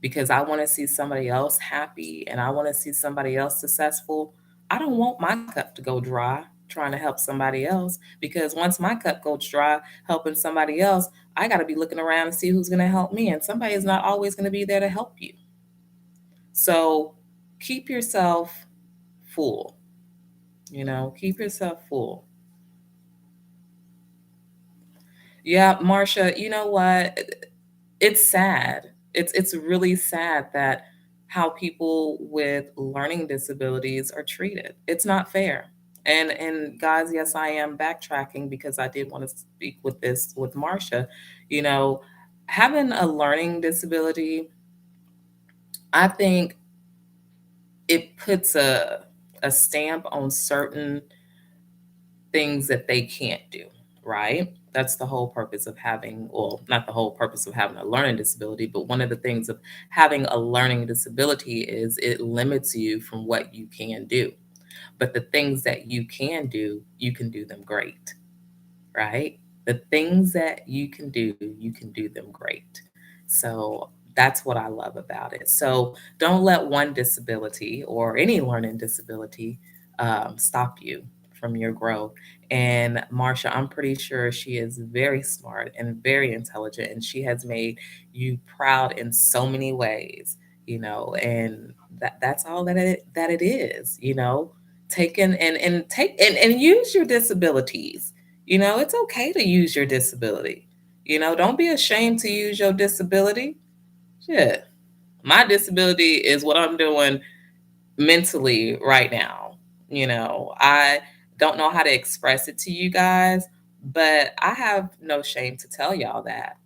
A: because I want to see somebody else happy and I want to see somebody else successful, I don't want my cup to go dry trying to help somebody else. Because once my cup goes dry helping somebody else, I got to be looking around and see who's going to help me. And somebody is not always going to be there to help you. So keep yourself full, keep yourself full. Yeah, Marcia, you know what? It's sad. It's really sad that how people with learning disabilities are treated. It's not fair. And guys, yes, I am backtracking because I did want to speak with this with Marcia. You know, having a learning disability, I think it puts a stamp on certain things that they can't do, right? That's the whole purpose of having, well, not the whole purpose of having a learning disability, but one of the things of having a learning disability is it limits you from what you can do. But the things that you can do them great, right? The things that you can do them great. So that's what I love about it. So don't let one disability or any learning disability stop you from your growth. And Marsha, I'm pretty sure she is very smart and very intelligent, and she has made you proud in so many ways, and that's all that it is, take and take and use your disabilities. It's okay to use your disability. Don't be ashamed to use your disability. Shit. My disability is what I'm doing mentally right now. I don't know how to express it to you guys, but I have no shame to tell y'all that,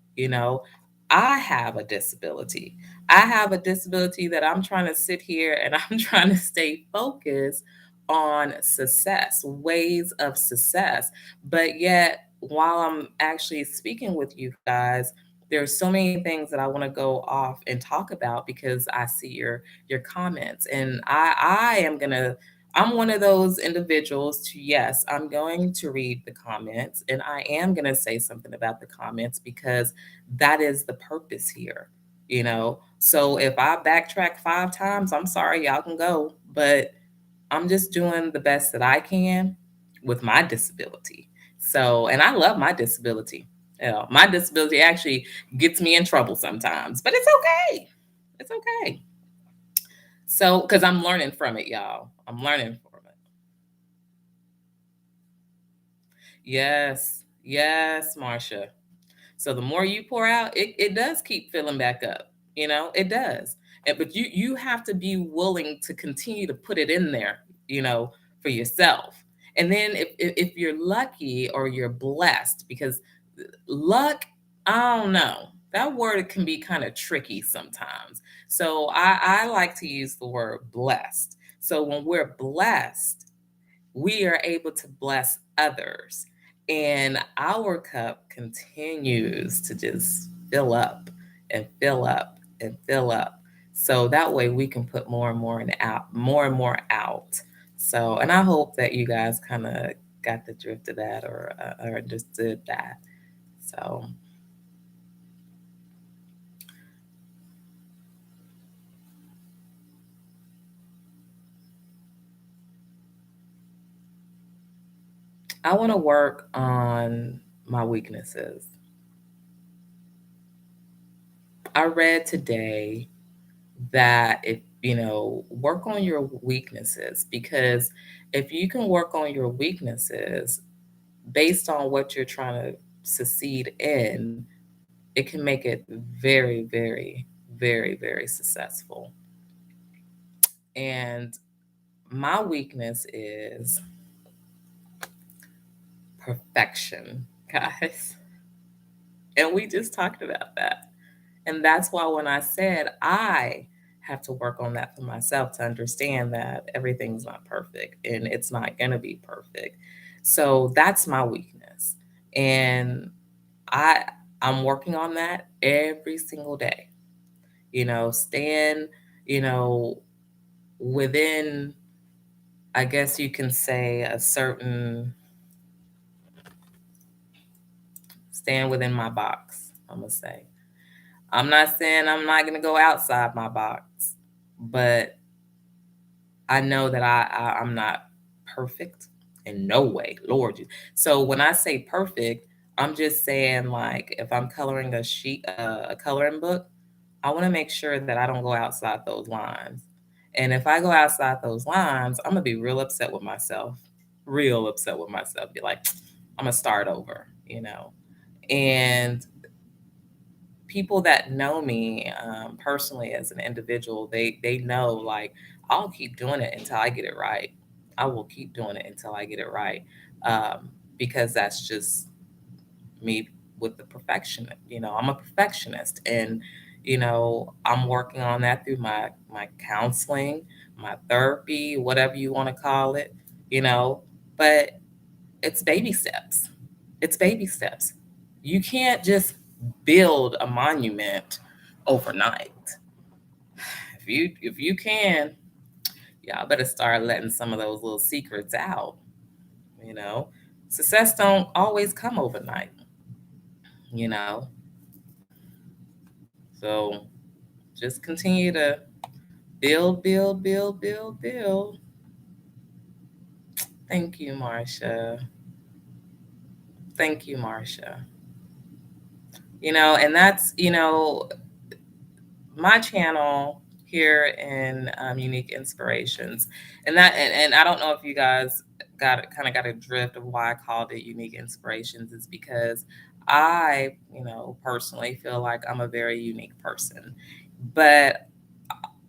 A: I have a disability. I have a disability that I'm trying to sit here and I'm trying to stay focused on success, ways of success. But yet, while I'm actually speaking with you guys, there's so many things that I want to go off and talk about because I see your comments. And I'm one of those individuals to, yes, I'm going to read the comments and I am going to say something about the comments because that is the purpose here, So if I backtrack 5 times, I'm sorry, y'all can go, but I'm just doing the best that I can with my disability. So, and I love my disability. My disability actually gets me in trouble sometimes, but it's okay. It's okay. So, because I'm learning from it, y'all. I'm learning from it. Yes. Yes, Marcia. So the more you pour out, it does keep filling back up. It does. But you have to be willing to continue to put it in there, for yourself. And then if you're lucky or you're blessed, because luck, I don't know. That word can be kind of tricky sometimes. So I like to use the word blessed. So when we're blessed, we are able to bless others. And our cup continues to just fill up and fill up and fill up. So that way we can put more and more out, more and more out. So, and I hope that you guys kind of got the drift of that, or understood that. So, I want to work on my weaknesses. I read today that if work on your weaknesses, because if you can work on your weaknesses based on what you're trying to succeed in, it can make it very, very, very, very successful. And my weakness is perfection, guys. And we just talked about that. And that's why when I said I have to work on that for myself, to understand that everything's not perfect and it's not going to be perfect. So that's my weakness. And I I'm working on that every single day. Staying, you know, within, I guess you can say, a certain, staying within my box, I'm going to say. I'm not saying I'm not going to go outside my box, but I know that I'm not perfect in no way, Lord. So when I say perfect, I'm just saying, like, if I'm coloring a coloring book, I want to make sure that I don't go outside those lines. And if I go outside those lines, I'm gonna be real upset with myself, real upset with myself. Be like, I'm gonna start over. And people that know me personally as an individual, they know, like, I'll keep doing it until I get it right. I will keep doing it until I get it right, because that's just me with the perfection. I'm a perfectionist, and I'm working on that through my counseling, my therapy, whatever you want to call it. But it's baby steps. It's baby steps. You can't just build a monument overnight. If you can, y'all better start letting some of those little secrets out. You know, Success don't always come overnight. You know, so just continue to build, build, build, build, build. Thank you, Marcia. Thank you, Marcia. And that's, my channel here in Unique Inspirations. And I don't know if you guys got a drift of why I called it Unique Inspirations, is because I, personally feel like I'm a very unique person. But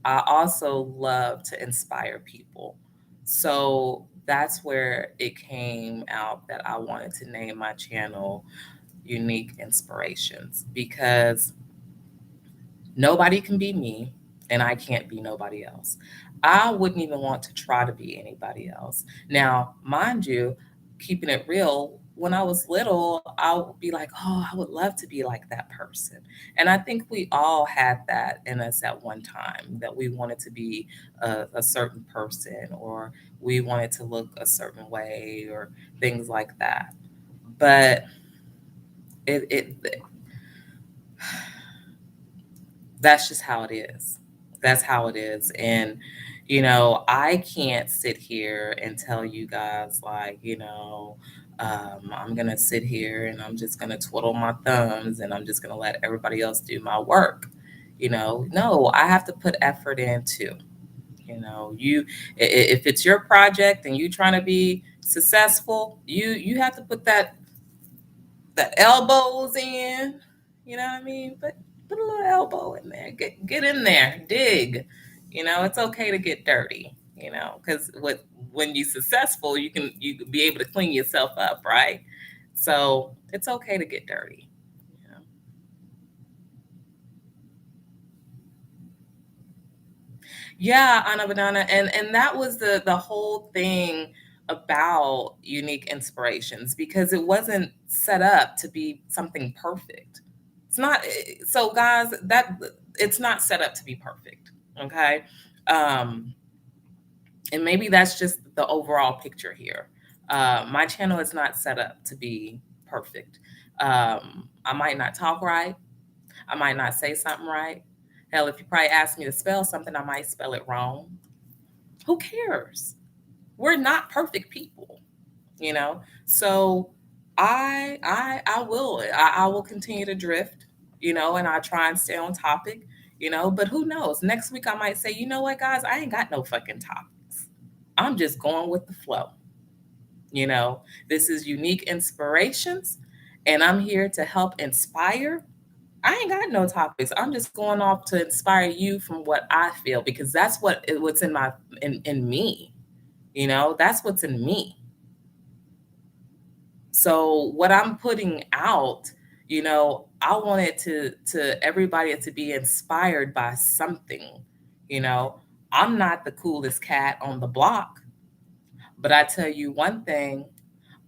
A: I also love to inspire people. So that's where it came out that I wanted to name my channel Unique Inspirations, because nobody can be me, and I can't be nobody else. I wouldn't even want to try to be anybody else. Now, mind you, keeping it real, when I was little, I would be like, oh, I would love to be like that person. And I think we all had that in us at one time, that we wanted to be a certain person, or we wanted to look a certain way, or things like that. But it that's just how it is. That's how it is. And, I can't sit here and tell you guys, like, I'm going to sit here and I'm just going to twiddle my thumbs and I'm just going to let everybody else do my work. No, I have to put effort in too. If it's your project and you trying to be successful, you have to put that elbows in, you know what I mean? But put a little elbow in there. Get in there. Dig. It's okay to get dirty, because when you're successful, you can be able to clean yourself up, right? So it's okay to get dirty. You know? Yeah, Anna Banana, and that was the whole thing about Unique Inspirations, because it wasn't set up to be something perfect. It's not. So guys, that it's not set up to be perfect. Okay. Um, and maybe that's just the overall picture here. My channel is not set up to be perfect. I might not talk right. I might not say something right. Hell, if you probably ask me to spell something, I might spell it wrong. Who cares? We're not perfect people, you know. So I will continue to drift, you know, and I try and stay on topic, you know. But who knows? Next week I might say, you know what, guys, I ain't got no fucking topics. I'm just going with the flow. You know, this is Unique Inspirations, and I'm here to help inspire. I ain't got no topics. I'm just going off to inspire you from what I feel, because that's what's in my in me. You know, that's what's in me. So what I'm putting out, you know, I want it to everybody to be inspired by something. You know, I'm not the coolest cat on the block, but I tell you one thing,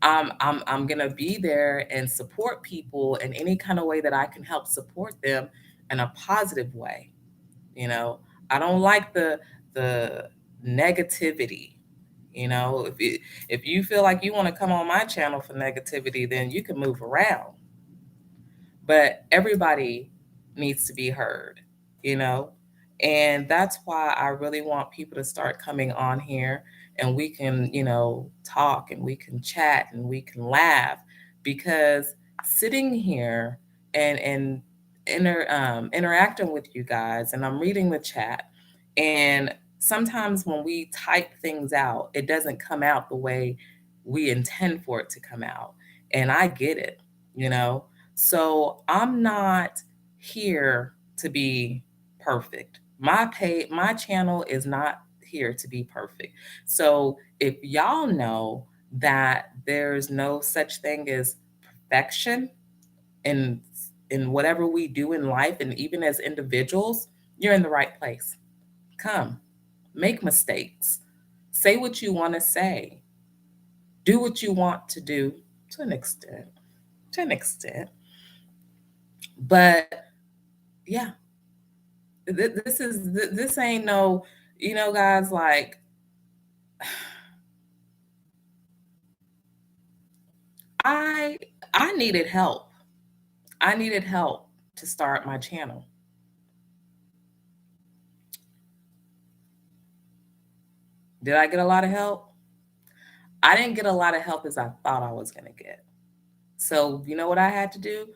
A: I'm gonna be there and support people in any kind of way that I can help support them in a positive way. You know, I don't like the negativity. You know, if you feel like you want to come on my channel for negativity, then you can move around. But everybody needs to be heard, you know? And that's why I really want people to start coming on here, and we can, you know, talk and we can chat and we can laugh, because sitting here and interacting with you guys, and I'm reading the chat, and sometimes when we type things out, it doesn't come out the way we intend for it to come out. And I get it, you know? So I'm not here to be perfect. My channel is not here to be perfect. So if y'all know that there's no such thing as perfection in in whatever we do in life, and even as individuals, you're in the right place. Come, make mistakes. Say what you want to say. Do what you want to do to an extent. To an extent. But yeah, this ain't no, you know, guys, like I I needed help. I needed help to start my channel. Did I get a lot of help? I didn't get a lot of help as I thought I was going to get. So, you know what I had to do?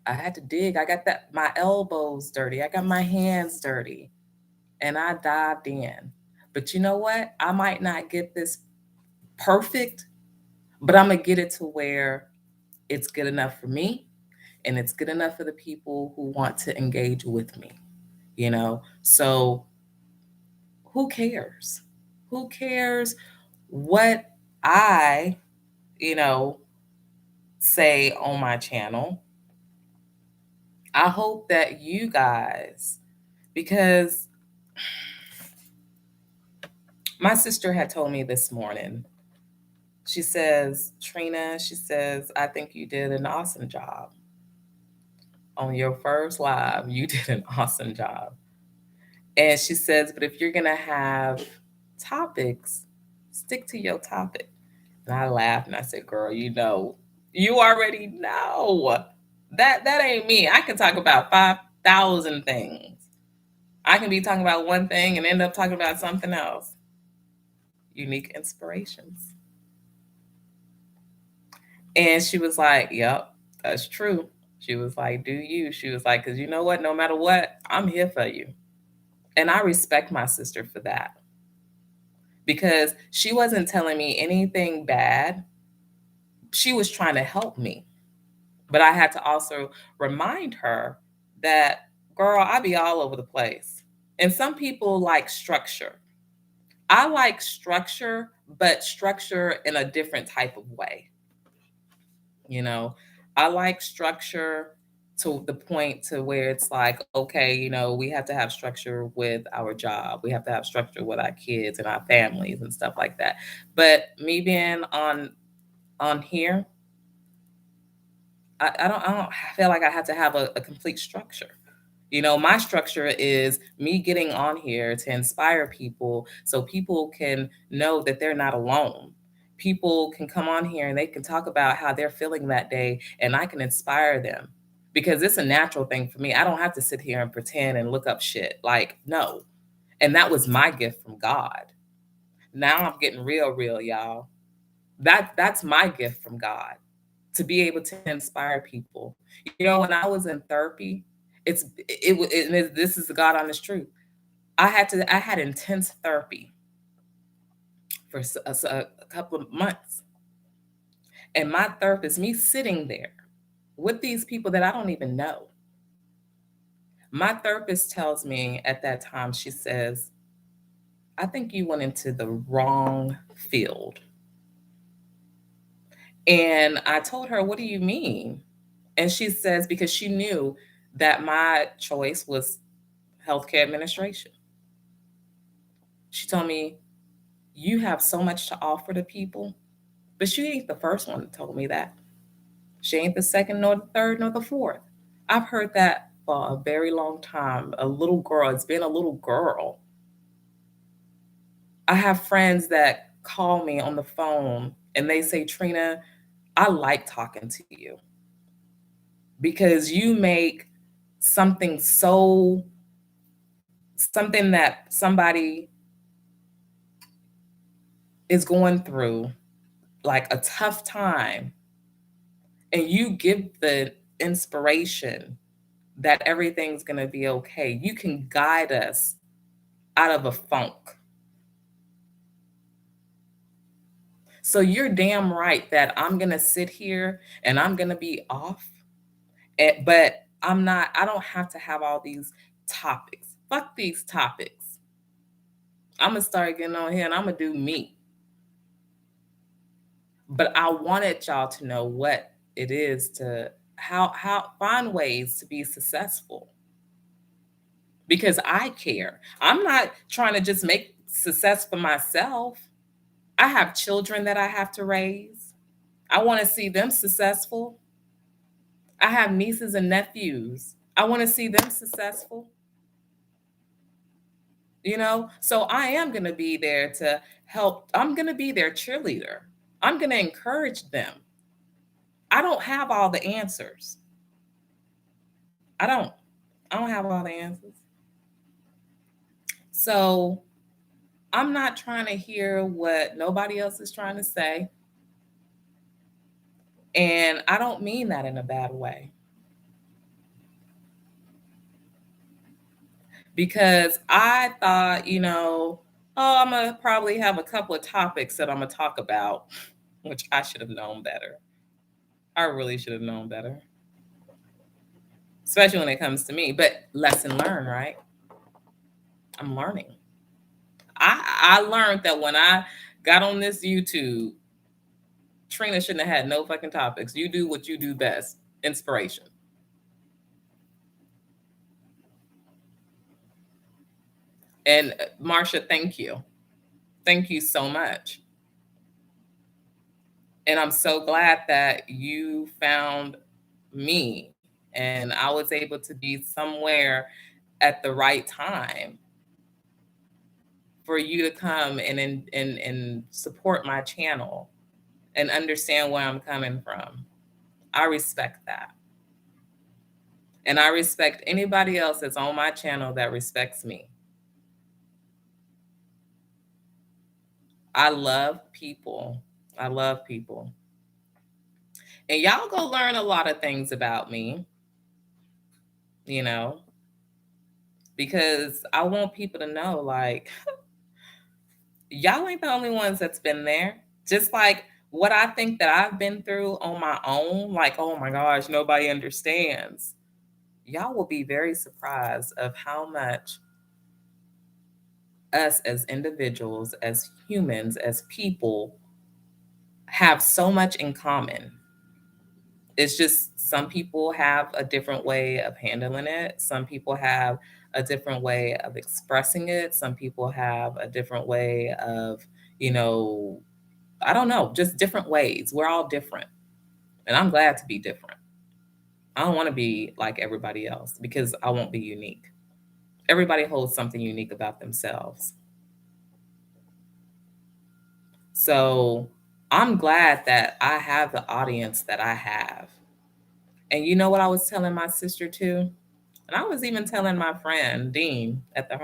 A: I had to dig. I got that my elbows dirty. I got my hands dirty, and I dived in. But you know what? I might not get this perfect, but I'm going to get it to where it's good enough for me, and it's good enough for the people who want to engage with me, you know? So who cares? Who cares what I, you know, say on my channel? I hope that you guys, because my sister had told me this morning, she says, Trina, she says, I think you did an awesome job. On your first live, you did an awesome job. And she says, but if you're going to have topics, stick to your topic. And I laughed and I said, girl, you know, you already know. That ain't me. I can talk about 5,000 things. I can be talking about one thing and end up talking about something else. Unique inspirations. And she was like, yep, that's true. She was like, do you? She was like, because you know what? No matter what, I'm here for you. And I respect my sister for that, because she wasn't telling me anything bad. She was trying to help me. But I had to also remind her that, girl, I be all over the place. And some people like structure. I like structure, but structure in a different type of way. You know, I like structure to the point to where it's like, okay, we have to have structure with our job. We have to have structure with our kids and our families and stuff like that. But me being on here, I don't feel like I have to have a complete structure. My structure is me getting on here to inspire people so people can know that they're not alone. People can come on here and they can talk about how they're feeling that day, and I can inspire them because it's a natural thing for me. I don't have to sit here and pretend and look up shit. Like, no. And that was my gift from God. Now I'm getting real, y'all. That's my gift from God, to be able to inspire people. When I was in therapy, this is the God honest truth. I had intense therapy for a couple of months, and my therapist, me sitting there with these people that I don't even know. My therapist tells me at that time, she says, "I think you went into the wrong field." And I told her, "What do you mean?" And she says, because she knew that my choice was healthcare administration. She told me, "You have so much to offer to people." But she ain't the first one that told me that. She ain't the second, nor the third, nor the fourth. I've heard that for a very long time. A little girl, it's been a little girl. I have friends that call me on the phone and they say, "Trina, I like talking to you because you make something so, something that somebody is going through, like a tough time, and you give the inspiration that everything's going to be okay. You can guide us out of a funk." So you're damn right that I'm going to sit here and I'm going to be off. But I don't have to have all these topics. Fuck these topics. I'm going to start getting on here and I'm going to do me. But I wanted y'all to know what it is to how find ways to be successful, because I care. I'm not trying to just make success for myself. I have children that I have to raise. I want to see them successful. I have nieces and nephews. I want to see them successful. So I am going to be there to help. I'm going to be their cheerleader. I'm going to encourage them. I don't have all the answers. I don't. I don't have all the answers. So I'm not trying to hear what nobody else is trying to say. And I don't mean that in a bad way. Because I thought, oh, I'm going to probably have a couple of topics that I'm going to talk about, which I should have known better. I really should have known better, especially when it comes to me. But lesson learned, right? I'm learning. I learned that when I got on this YouTube, Trina shouldn't have had no fucking topics. You do what you do best. Inspiration. And Marsha, thank you. Thank you so much. And I'm so glad that you found me and I was able to be somewhere at the right time for you to come and support my channel and understand where I'm coming from. I respect that. And I respect anybody else that's on my channel that respects me. I love people. I love people. And y'all go learn a lot of things about me, because I want people to know, like, y'all ain't the only ones that's been there. Just like what I think that I've been through on my own, like, oh my gosh, nobody understands. Y'all will be very surprised of how much us as individuals, as humans, as people, have so much in common. It's just some people have a different way of handling it. Some people have a different way of expressing it. Some people have a different way of, you know, I don't know, just different ways. We're all different. And I'm glad to be different. I don't want to be like everybody else because I won't be unique. Everybody holds something unique about themselves. So I'm glad that I have the audience that I have. And you know what I was telling my sister too? And I was even telling my friend Dean at the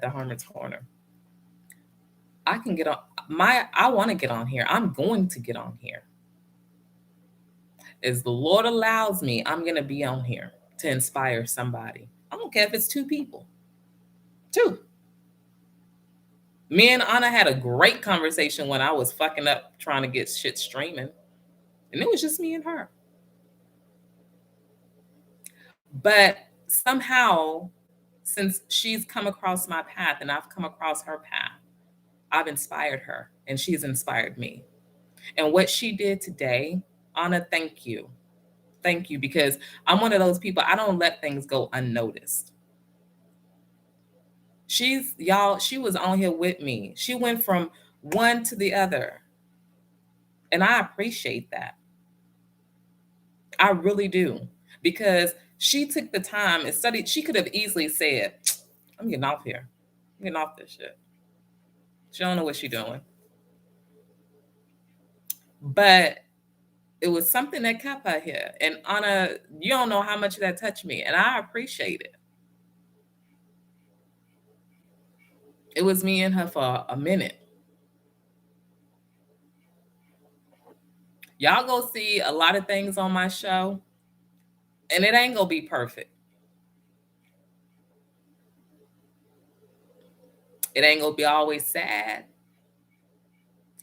A: Hermit's Corner. I can get on I want to get on here. I'm going to get on here. As the Lord allows me, I'm going to be on here to inspire somebody. I don't care if it's two people. Two. Me and Anna had a great conversation when I was fucking up trying to get shit streaming. And it was just me and her. But somehow, since she's come across my path and I've come across her path, I've inspired her and she's inspired me. And what she did today, Anna, thank you. Thank you, because I'm one of those people, I don't let things go unnoticed. She was on here with me. She went from one to the other. And I appreciate that. I really do. Because she took the time and studied. She could have easily said, I'm getting off here. I'm getting off this shit. She don't know what she's doing. But it was something that kept her here. And Anna, you don't know how much that touched me. And I appreciate it. It was me and her for a minute. Y'all go see a lot of things on my show, and it ain't gonna be perfect. It ain't gonna be always sad.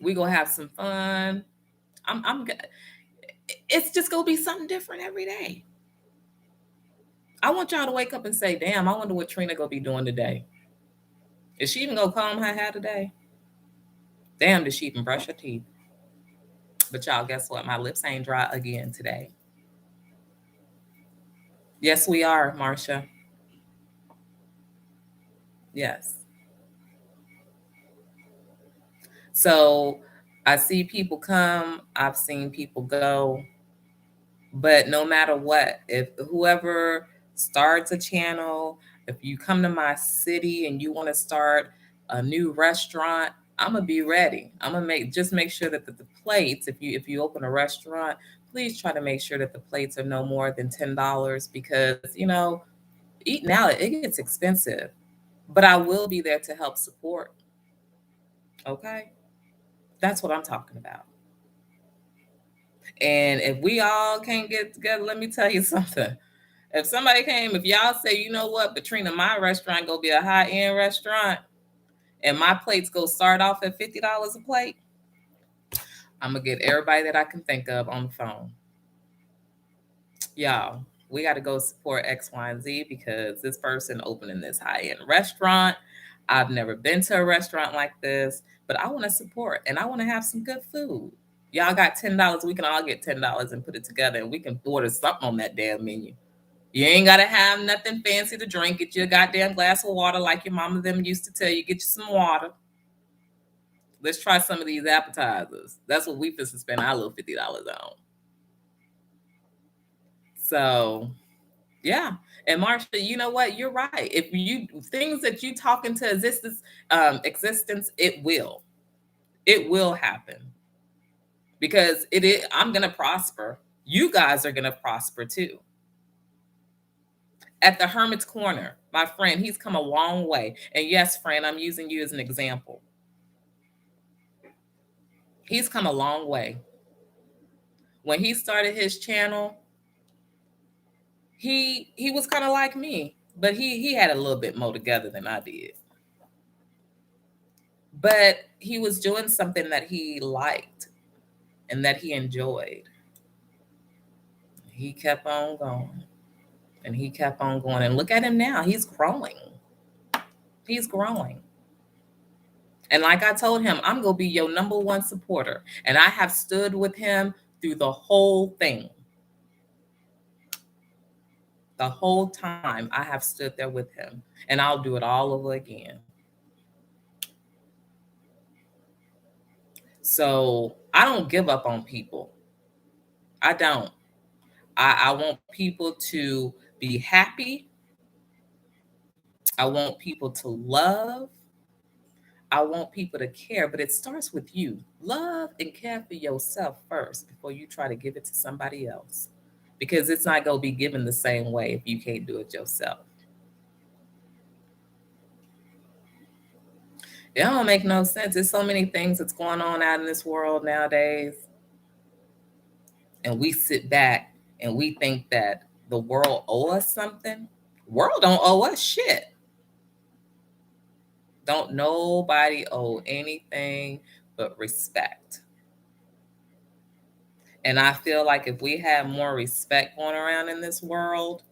A: We gonna have some fun. I'm it's just gonna be something different every day. I want y'all to wake up and say, damn, I wonder what Trina gonna be doing today. Is she even gonna comb her hair today? Damn, did she even brush her teeth? But y'all, guess what? My lips ain't dry again today. Yes, we are, Marcia. Yes. So I see people come, I've seen people go. But no matter what, if whoever starts a channel, if you come to my city and you want to start a new restaurant, I'm gonna be ready. I'm gonna make sure that the plates, if you open a restaurant, please try to make sure that the plates are no more than $10 because eating out it gets expensive. But I will be there to help support. Okay, that's what I'm talking about. And if we all can't get together, let me tell you something. If somebody came, if y'all say, you know what, Katrina, my restaurant gonna be a high-end restaurant, and my plates go start off at $50 a plate, I'm gonna get everybody that I can think of on the phone. Y'all, we got to go support X, Y, and Z because this person opening this high-end restaurant. I've never been to a restaurant like this, but I want to support and I want to have some good food. Y'all got $10. We can all get $10 and put it together, and we can order something on that damn menu. You ain't gotta have nothing fancy to drink. Get you a goddamn glass of water like your mama them used to tell you. Get you some water. Let's try some of these appetizers. That's what we supposed to spend our little $50 on. So yeah. And Marsha, you know what? You're right. If you things that you talk into existence, it will. It will happen. Because it is I'm gonna prosper. You guys are gonna prosper too. At the Hermit's Corner, my friend, he's come a long way. And yes, friend, I'm using you as an example. He's come a long way. When he started his channel, he was kind of like me, but he had a little bit more together than I did. But he was doing something that he liked and that he enjoyed. He kept on going. And he kept on going. And look at him now. He's growing. He's growing. And like I told him, I'm going to be your number one supporter. And I have stood with him through the whole thing. The whole time I have stood there with him. And I'll do it all over again. So I don't give up on people. I don't. I want people to be happy. I want people to love. I want people to care, but it starts with you. Love and care for yourself first before you try to give it to somebody else. Because it's not going to be given the same way if you can't do it yourself. It don't make no sense. There's so many things that's going on out in this world nowadays. And we sit back and we think that the world owe us something. World don't owe us shit. Don't nobody owe anything but respect. And I feel like if we had more respect going around in this world,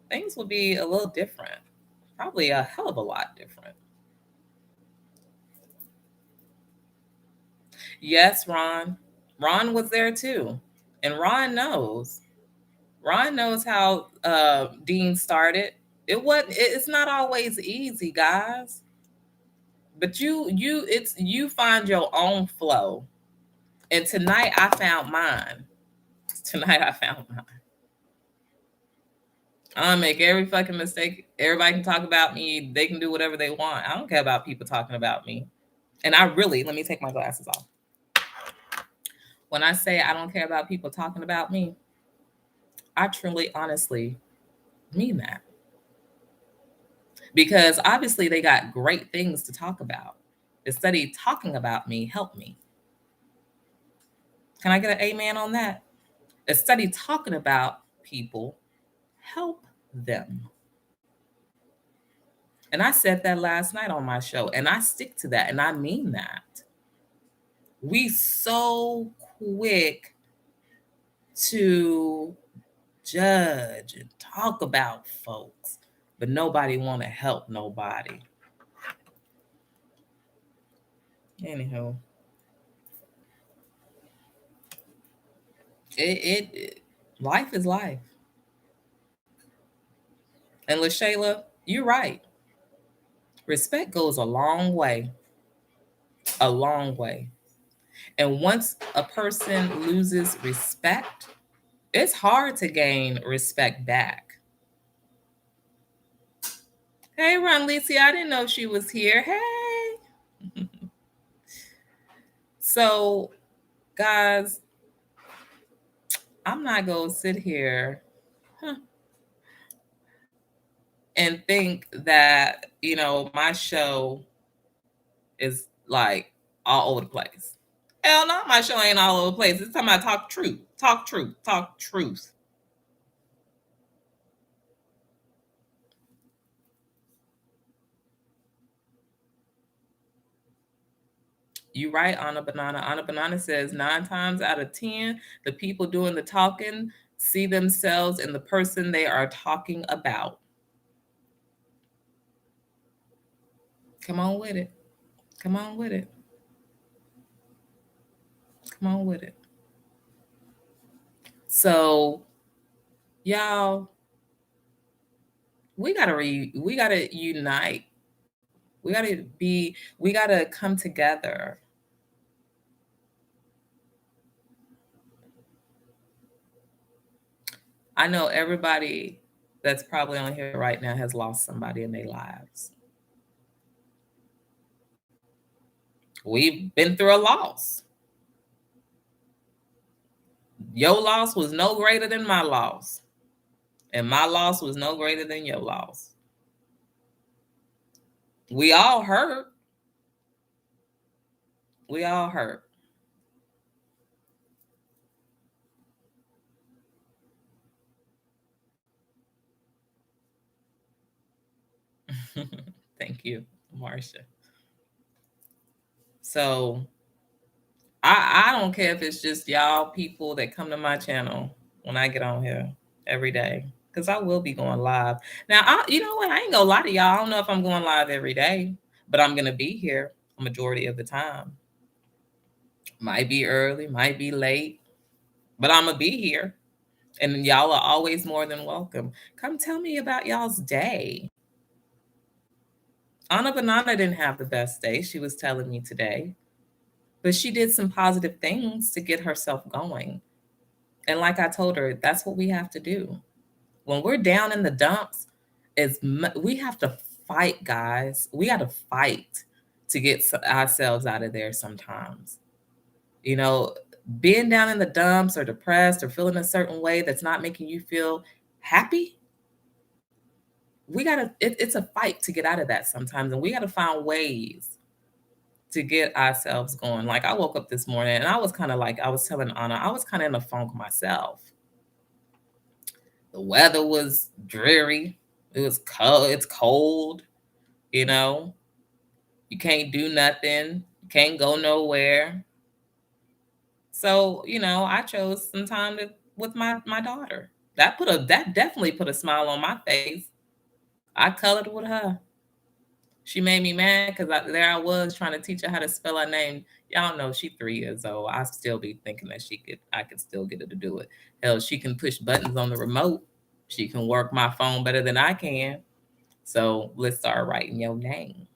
A: things would be a little different. Probably a hell of a lot different. Yes, Ron. Ron was there too. And Ron knows. Ron knows how Dean started. It's not always easy, guys. But you find your own flow. And tonight I found mine. Tonight I found mine. I don't make every fucking mistake. Everybody can talk about me. They can do whatever they want. I don't care about people talking about me. And let me take my glasses off. When I say I don't care about people talking about me, I truly, honestly mean that. Because obviously they got great things to talk about. The study talking about me helped me. Can I get an amen on that? A study talking about people help them. And I said that last night on my show, and I stick to that, and I mean that. We so quick to judge and talk about folks, but nobody want to help nobody. Anyhow, life is life. And LaShayla, you're right. Respect goes a long way. A long way. And once a person loses respect, it's hard to gain respect back. Hey, Ron Lisi, I didn't know she was here. Hey. So, guys, I'm not going to sit here and think that, my show is like all over the place. Hell no, my show ain't all over the place. It's talking about talk truth, talk truth, talk truth. You right, Anna Banana. Anna Banana says 9 times out of 10, the people doing the talking see themselves in the person they are talking about. Come on with it. Come on with it. Come on with it. So, y'all, we gotta unite. We gotta come together. I know everybody that's probably on here right now has lost somebody in their lives. We've been through a loss. Your loss was no greater than my loss. And my loss was no greater than your loss. We all hurt. We all hurt. Thank you, Marcia. So I don't care if it's just y'all people that come to my channel when I get on here every day, because I will be going live. Now, you know what? I ain't gonna lie to y'all. I don't know if I'm going live every day, but I'm gonna be here majority of the time. Might be early, might be late, but I'm going to be here. And y'all are always more than welcome. Come tell me about y'all's day. Anna Banana didn't have the best day, she was telling me today, but she did some positive things to get herself going. And like I told her, that's what we have to do. When we're down in the dumps, we have to fight, guys. We got to fight to get ourselves out of there sometimes. You know, being down in the dumps or depressed or feeling a certain way that's not making you feel happy, it's a fight to get out of that sometimes. And we got to find ways to get ourselves going. Like I woke up this morning and I was kind of like, I was telling Anna, I was kind of in a funk myself. The weather was dreary. It was cold. It's cold, you know. You can't do nothing. You can't go nowhere. So, I chose some time with my daughter. That definitely put a smile on my face. I colored with her. She made me mad because there I was trying to teach her how to spell her name. Y'all know she's 3 years old. I still be thinking that I could still get her to do it. Hell, she can push buttons on the remote. She can work my phone better than I can. So let's start writing your name.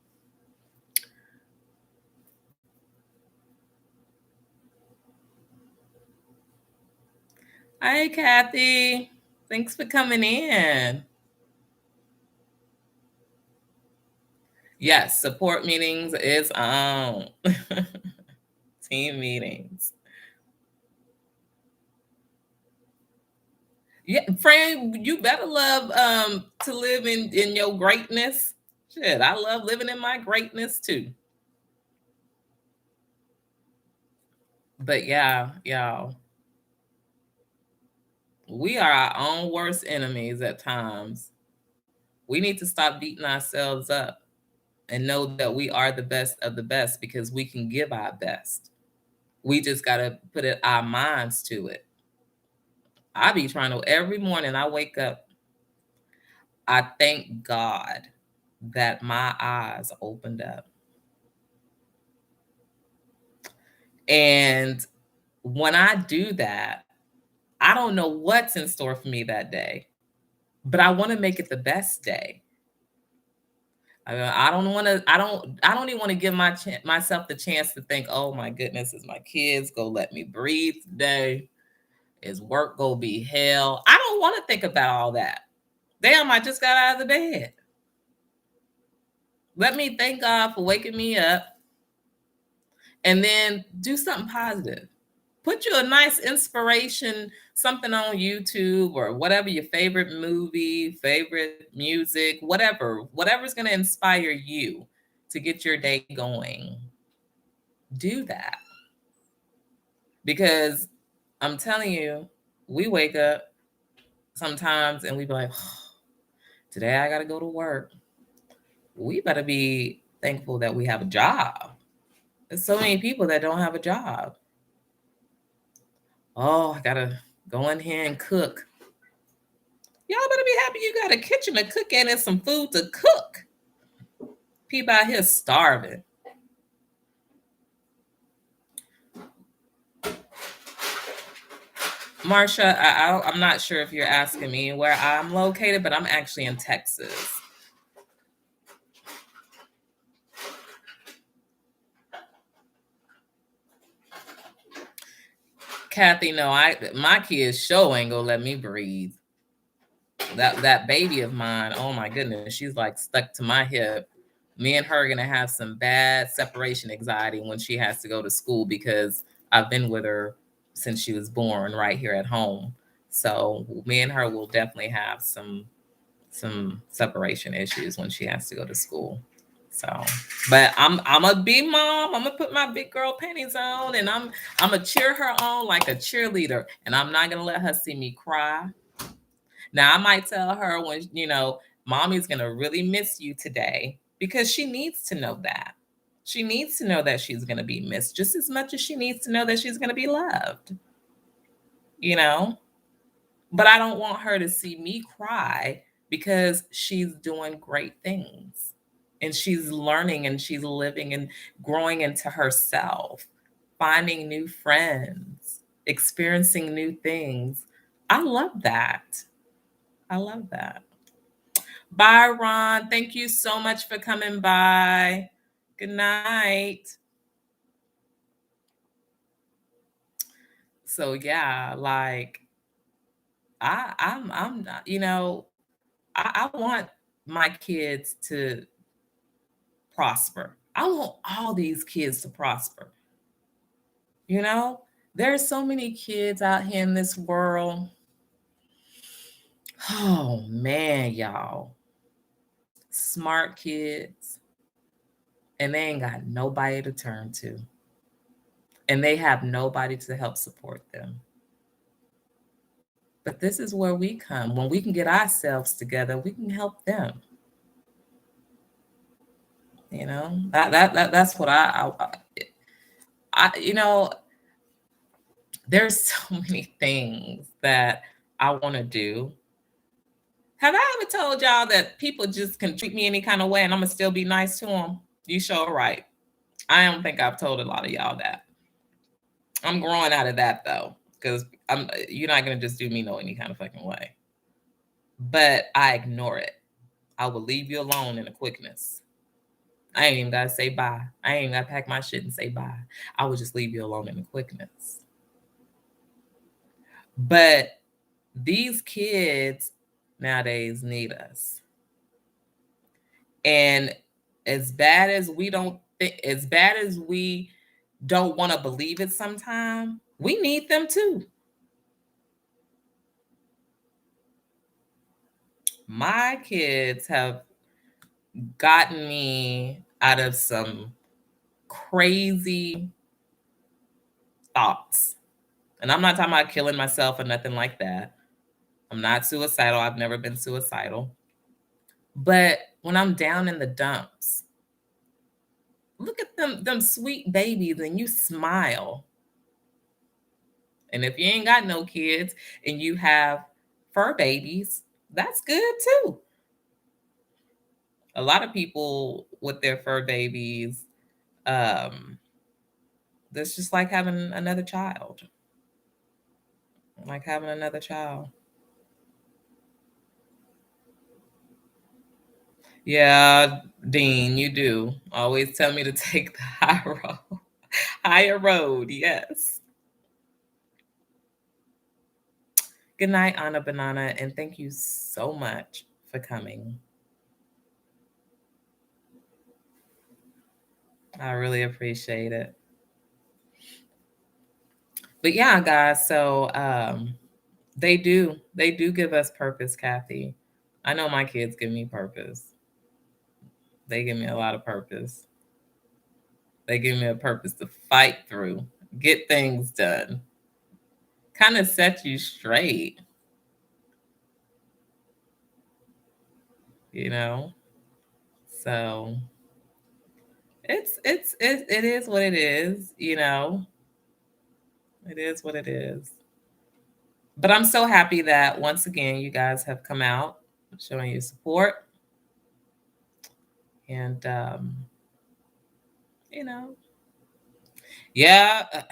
A: Hi, Kathy. Thanks for coming in. Yes, support meetings is on. Team meetings. Yeah, Fran, you better love to live in your greatness. Shit, I love living in my greatness too. But yeah, y'all, we are our own worst enemies at times. We need to stop beating ourselves up and know that we are the best of the best because we can give our best. We just got to put our minds to it. I be trying to, every morning I wake up, I thank God that my eyes opened up. And when I do that, I don't know what's in store for me that day, but I want to make it the best day. I don't want to. I don't even want to give myself the chance to think, oh my goodness, is my kids go let me breathe today? Is work go be hell? I don't want to think about all that. Damn, I just got out of the bed. Let me thank God for waking me up and then do something positive. Put you a nice inspiration, something on YouTube or whatever your favorite movie, favorite music, whatever's going to inspire you to get your day going. Do that. Because I'm telling you, we wake up sometimes and we be like, oh, today I got to go to work. We better be thankful that we have a job. There's so many people that don't have a job. Oh, I got to go in here and cook. Y'all better be happy you got a kitchen to cook in and some food to cook. People out here starving. Marsha, I'm not sure if you're asking me where I'm located, but I'm actually in Texas. Kathy, no, my kids show ain't gonna let me breathe. That baby of mine, oh my goodness, she's like stuck to my hip. Me and her are gonna have some bad separation anxiety when she has to go to school because I've been with her since she was born right here at home. So me and her will definitely have some separation issues when she has to go to school. So, but I'm a big mom. I'm gonna put my big girl panties on and I'm gonna cheer her on like a cheerleader, and I'm not gonna let her see me cry. Now I might tell her when mommy's gonna really miss you today because she needs to know that. She needs to know that she's gonna be missed just as much as she needs to know that she's gonna be loved. You know? But I don't want her to see me cry because she's doing great things and she's learning and she's living and growing into herself, finding new friends, experiencing new things. I love that. I love that. Bye, Ron. Thank you so much for coming by. Good night. So yeah, like I'm not, I want my kids to prosper. I want all these kids to prosper. You know, there's so many kids out here in this world. Oh man, y'all. Smart kids, and they ain't got nobody to turn to. And they have nobody to help support them. But this is where we come. When we can get ourselves together, we can help them. That's what you know, there's so many things that I want to do. Have I ever told y'all that people just can treat me any kind of way and I'm gonna still be nice to them? You sure right. I don't think I've told a lot of y'all that. I'm growing out of that though, because you're not gonna just do me no any kind of fucking way. But I ignore it. I will leave you alone in a quickness. I ain't even gotta say bye. I ain't even gotta pack my shit and say bye. I will just leave you alone in a quickness. But these kids nowadays need us. And as bad as we don't want to believe it sometimes, we need them too. My kids have gotten me out of some crazy thoughts. And I'm not talking about killing myself or nothing like that. I'm not suicidal. I've never been suicidal. But when I'm down in the dumps, look at them sweet babies and you smile. And if you ain't got no kids and you have fur babies, that's good too. A lot of people with their fur babies, that's just like having another child. Like having another child. Yeah, Dean, you do. Always tell me to take the high road. Higher road, yes. Good night, Anna Banana, and thank you so much for coming. I really appreciate it. But yeah, guys, so they do give us purpose, Kathy. I know my kids give me purpose. They give me a lot of purpose. They give me a purpose to fight through, get things done, kind of set you straight, you know? So it is what it is, you know. It is what it is. But I'm so happy that once again you guys have come out showing your support. And you know, yeah,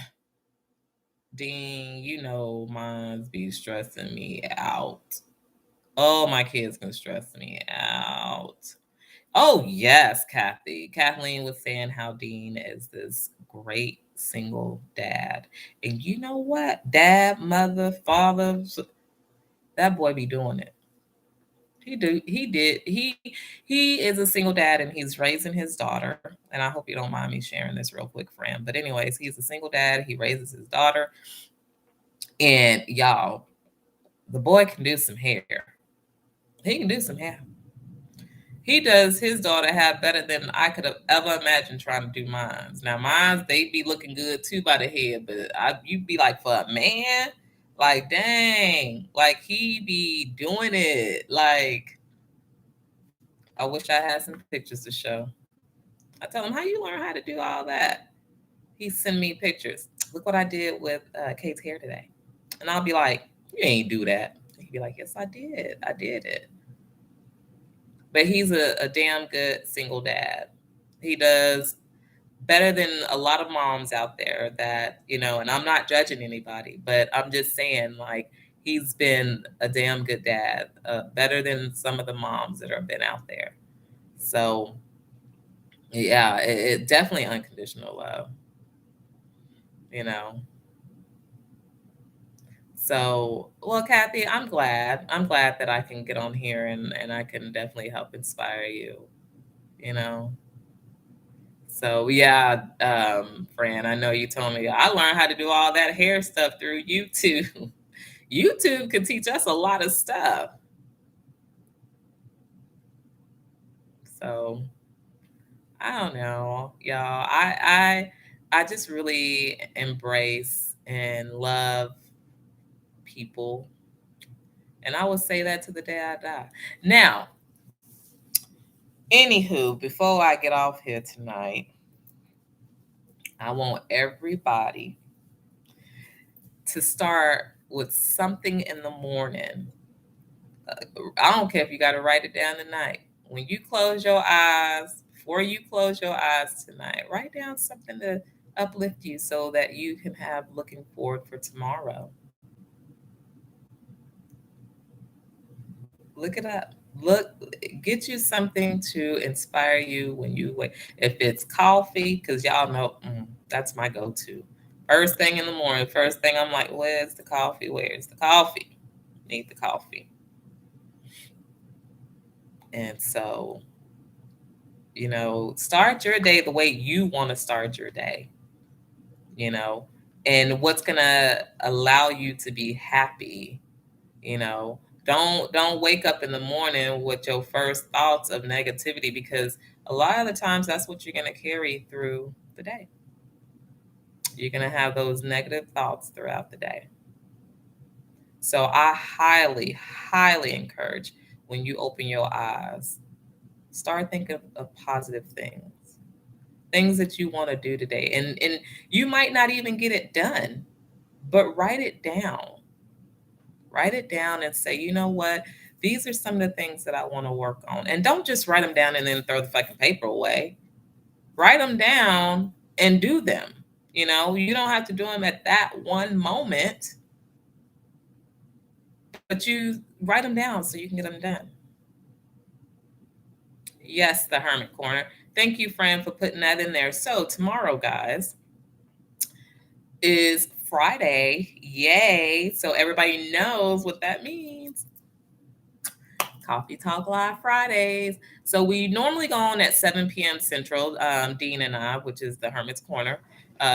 A: Dean, you know, mine's be stressing me out. Oh, my kids can stress me out. Oh, yes, Kathy. Kathleen was saying how Dean is this great single dad. And you know what? Dad, mother, father, that boy be doing it. He is a single dad and he's raising his daughter. And I hope you don't mind me sharing this real quick, friend. But anyways, he's a single dad. He raises his daughter. And y'all, the boy can do some hair. He can do some hair. He does his daughter hair better than I could have ever imagined trying to do mine's. Now mine's they be looking good too by the head, but you'd be like for a man, like dang, like he be doing it. Like I wish I had some pictures to show. I tell him how you learn how to do all that. He send me pictures. Look what I did with Kate's hair today, and I'll be like, you ain't do that. He'd be like, yes, I did. I did it. but he's a damn good single dad. He does better than a lot of moms out there that, and I'm not judging anybody, but I'm just saying, like, he's been a damn good dad, better than some of the moms that have been out there. So, yeah, it definitely unconditional love, you know. So, well, Kathy, I'm glad. I'm glad that I can get on here and I can definitely help inspire you, you know. So yeah, Fran, I know you told me I learned how to do all that hair stuff through YouTube. YouTube can teach us a lot of stuff. So I don't know, y'all. I just really embrace and love people, and I will say that to the day I die. Now, anywho, before I get off here tonight, I want everybody to start with something in the morning. I don't care if you got to write it down tonight. When you close your eyes, before you close your eyes tonight, write down something to uplift you so that you can have looking forward for tomorrow. Look it up. Look, get you something to inspire you when you wake. If it's coffee, because y'all know that's my go-to. First thing in the morning, first thing I'm like, where's the coffee? Where's the coffee? Need the coffee. And so, start your day the way you want to start your day, you know, and what's going to allow you to be happy, you know. Don't wake up in the morning with your first thoughts of negativity, because a lot of the times that's what you're going to carry through the day. You're going to have those negative thoughts throughout the day. So I highly, highly encourage, when you open your eyes, start thinking of positive things that you want to do today. And you might not even get it done, but write it down. Write it down and say, you know what? These are some of the things that I want to work on. And don't just write them down and then throw the fucking paper away. Write them down and do them. You don't have to do them at that one moment, but you write them down so you can get them done. Yes, the Hermit Corner. Thank you, Fran, for putting that in there. So tomorrow, guys, is Friday. Yay. So everybody knows what that means. Coffee Talk Live Fridays. So we normally go on at 7 p.m. Central, Dean and I, which is the Hermit's Corner.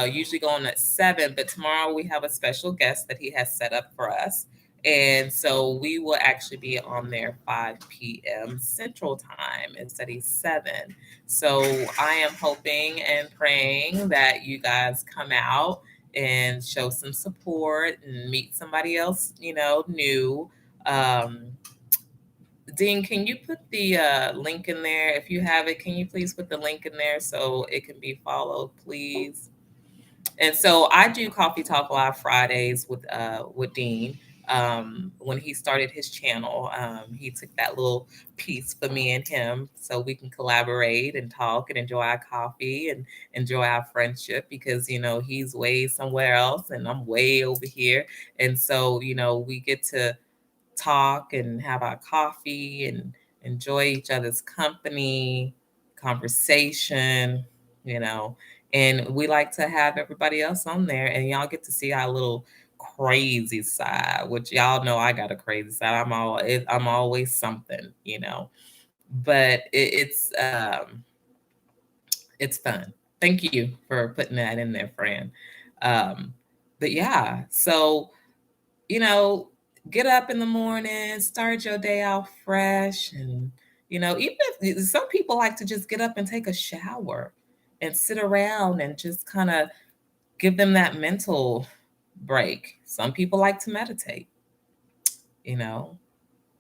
A: Usually go on at 7, but tomorrow we have a special guest that he has set up for us. And so we will actually be on there 5 p.m. Central Time instead of 7. So I am hoping and praying that you guys come out and show some support and meet somebody else, new. Dean, can you put the link in there? If you have it, can you please put the link in there so it can be followed, please? And so I do Coffee Talk Live Fridays with Dean. When he started his channel, he took that little piece for me and him so we can collaborate and talk and enjoy our coffee and enjoy our friendship, because, he's way somewhere else and I'm way over here. And so, we get to talk and have our coffee and enjoy each other's company, conversation, you know. And we like to have everybody else on there, and y'all get to see our little crazy side, which y'all know I got a crazy side. I'm always something, But it's fun. Thank you for putting that in there, Fran. Um, but yeah, so you know, get up in the morning, start your day off fresh. And, even if some people like to just get up and take a shower and sit around and just kind of give them that mental break. Some people like to meditate, you know.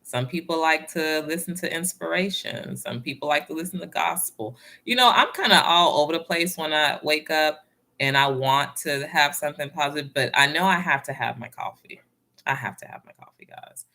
A: Some people like to listen to inspiration. Some people like to listen to gospel. I'm kind of all over the place when I wake up and I want to have something positive, but I know I have to have my coffee. I have to have my coffee, guys.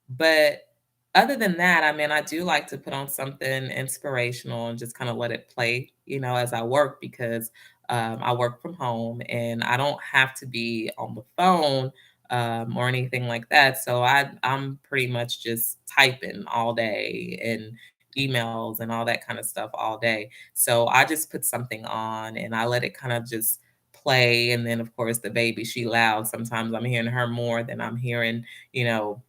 A: But Other than that, I mean, I do like to put on something inspirational and just kind of let it play, as I work because I work from home and I don't have to be on the phone or anything like that. So I'm pretty much just typing all day and emails and all that kind of stuff all day. So I just put something on and I let it kind of just play. And then, of course, the baby, she loud. Sometimes I'm hearing her more than I'm hearing, you know,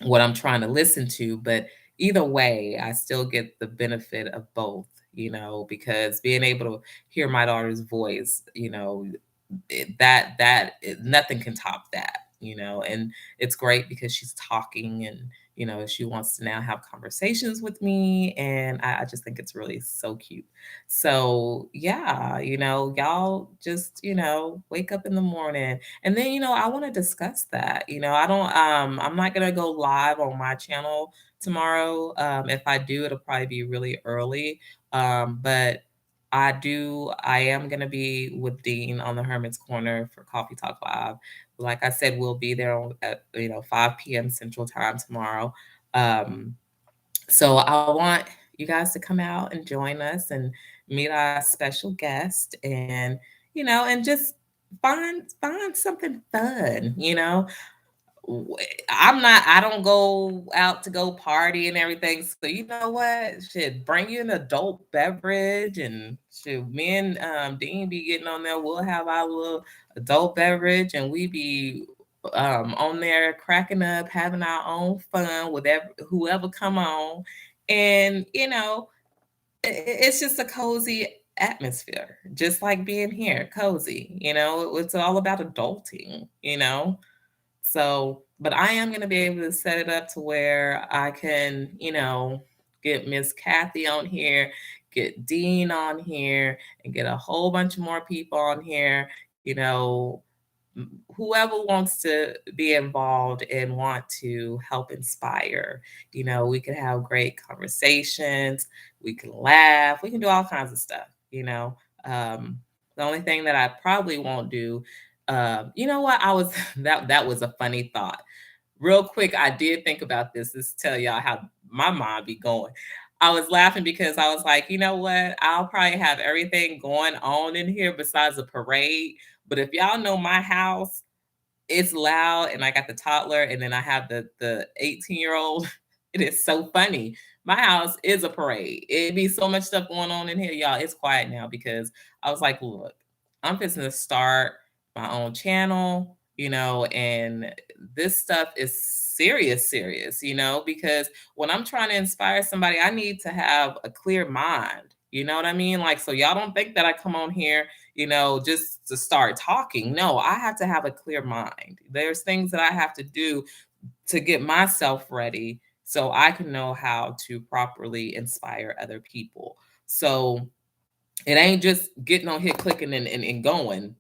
A: what I'm trying to listen to, but either way, I still get the benefit of both, because being able to hear my daughter's voice, nothing can top that, and it's great because she's talking and she wants to now have conversations with me, and I just think it's really so cute. So yeah, y'all just wake up in the morning, and then I want to discuss that. I don't I'm not gonna go live on my channel tomorrow. If I do, it'll probably be really early. But I am going to be with Dean on the Hermit's Corner for Coffee Talk Live. Like I said, we'll be there at 5 p.m. Central Time tomorrow. Um, so I want you guys to come out and join us and meet our special guest, and just find something fun. W I don't go out to go party and everything, so you know what? Shit, bring you an adult beverage and shoot, me and, Dean be getting on there, we'll have our little adult beverage, and we be, on there cracking up, having our own fun with whoever come on, and, it's just a cozy atmosphere, just like being here, cozy, it's all about adulting. But I am gonna be able to set it up to where I can, get Miss Kathy on here, get Dean on here, and get a whole bunch more people on here, you know, whoever wants to be involved and want to help inspire. We can have great conversations, we can laugh, we can do all kinds of stuff. Um, the only thing that I probably won't do, you know what? I was that was a funny thought. Real quick, I did think about this. This tell y'all how my mind be going. I was laughing because I was like, you know what? I'll probably have everything going on in here besides a parade. But if y'all know my house, it's loud and I got the toddler and then I have the 18-year-old. It is so funny. My house is a parade. It be so much stuff going on in here, y'all. It's quiet now because I was like, look, I'm fixing to start my own channel, and this stuff is serious, serious, because when I'm trying to inspire somebody, I need to have a clear mind. You know what I mean? Like, so y'all don't think that I come on here just to start talking. No, I have to have a clear mind. There's things that I have to do to get myself ready so I can know how to properly inspire other people. So it ain't just getting on here clicking and going.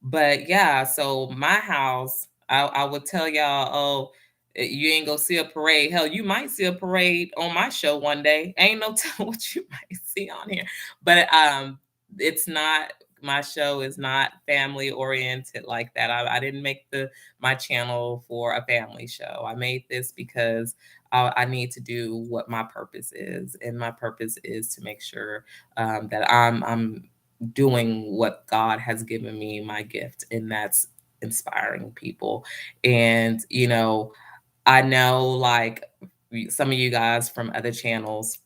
A: But yeah, so my house, I would tell y'all, oh, you ain't gonna see a parade. Hell, you might see a parade on my show one day. Ain't no telling what you might see on here. But it's not, my show is not family oriented like that. I didn't make the my channel for a family show. I made this because I need to do what my purpose is, and my purpose is to make sure that I'm doing what God has given me, my gift, and that's inspiring people. And I know, like, some of you guys from other channels,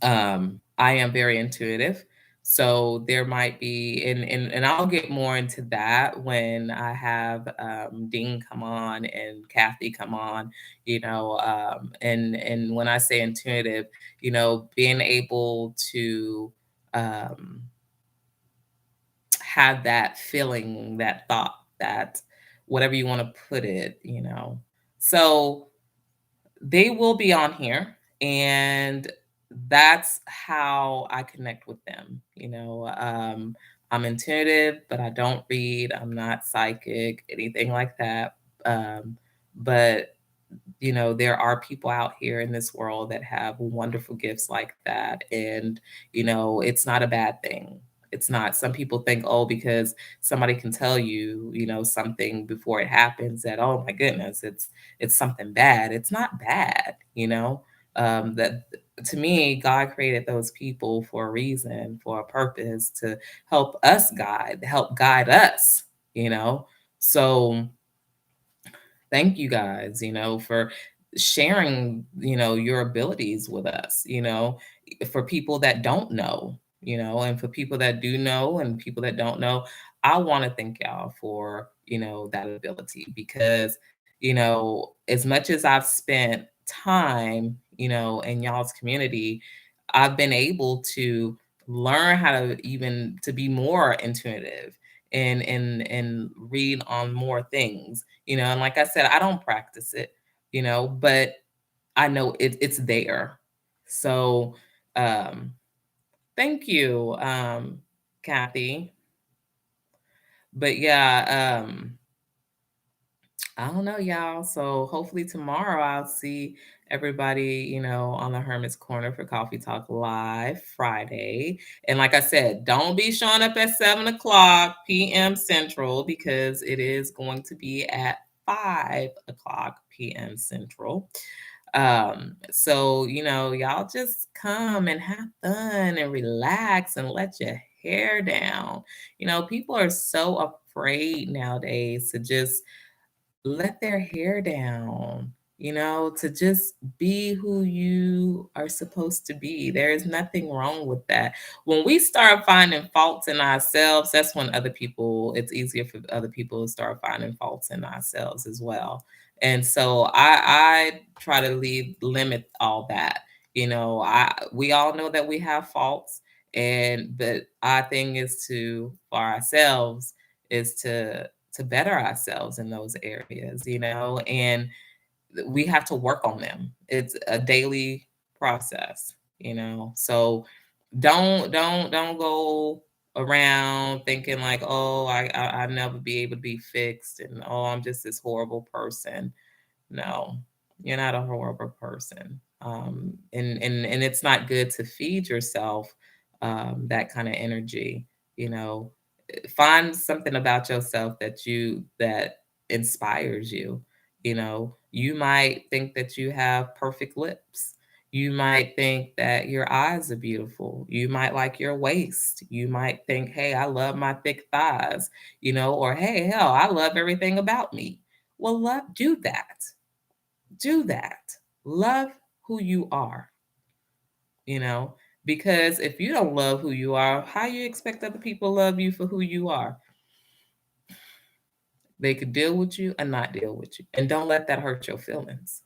A: I am very intuitive. So there might be, and I'll get more into that when I have Dean come on and Kathy come on, and when I say intuitive, being able to um, have that feeling, that thought, that whatever you want to put it. So they will be on here, and that's how I connect with them. I'm intuitive, but I don't read. I'm not psychic, anything like that. But there are people out here in this world that have wonderful gifts like that, and it's not a bad thing. It's not. Some people think, oh, because somebody can tell you, something before it happens, that, oh my goodness, it's something bad. It's not bad. That to me, God created those people for a reason, for a purpose, to help guide us, you know. So thank you guys, for sharing, your abilities with us, for people that don't know, and for people that do know and people that don't know. I want to thank y'all for, that ability, because, as much as I've spent time, in y'all's community, I've been able to learn how to even to be more intuitive and read on more things, and like I said, I don't practice it, but I know it's there. So um thank you, Kathy. But yeah, I don't know, y'all. So hopefully tomorrow I'll see everybody, on the Hermit's Corner for Coffee Talk Live Friday. And like I said, don't be showing up at 7 o'clock p.m. Central, because it is going to be at 5 o'clock p.m. Central. So, y'all just come and have fun and relax and let your hair down. People are so afraid nowadays to just let their hair down, to just be who you are supposed to be. There is nothing wrong with that. When we start finding faults in ourselves, that's when it's easier for other people to start finding faults in ourselves as well. And so I try to limit all that. We all know that we have faults, but our thing is for ourselves, is to better ourselves in those areas, and we have to work on them. It's a daily process, So don't go around thinking like, oh, I'll never be able to be fixed, and oh, I'm just this horrible person. No, you're not a horrible person. And it's not good to feed yourself that kind of energy. You know, Find something about yourself that inspires you. You might think that you have perfect lips. You might think that your eyes are beautiful. You might like your waist. You might think, hey, I love my thick thighs, or hey, hell, I love everything about me. Well, do that. Do that. Love who you are, you know, because if you don't love who you are, how you expect other people to love you for who you are? They could deal with you and not deal with you. And don't let that hurt your feelings.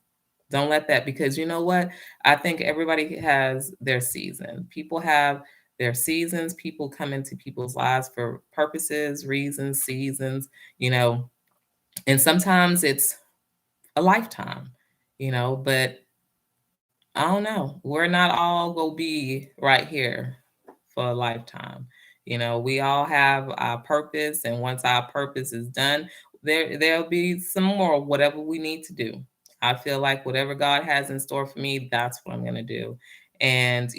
A: Don't let that, because you know what? I think everybody has their season. People have their seasons. People come into people's lives for purposes, reasons, seasons, and sometimes it's a lifetime, but I don't know. We're not all gonna be right here for a lifetime. We all have our purpose, and once our purpose is done, there'll be some more of whatever we need to do. I feel like whatever God has in store for me, that's what I'm gonna do. And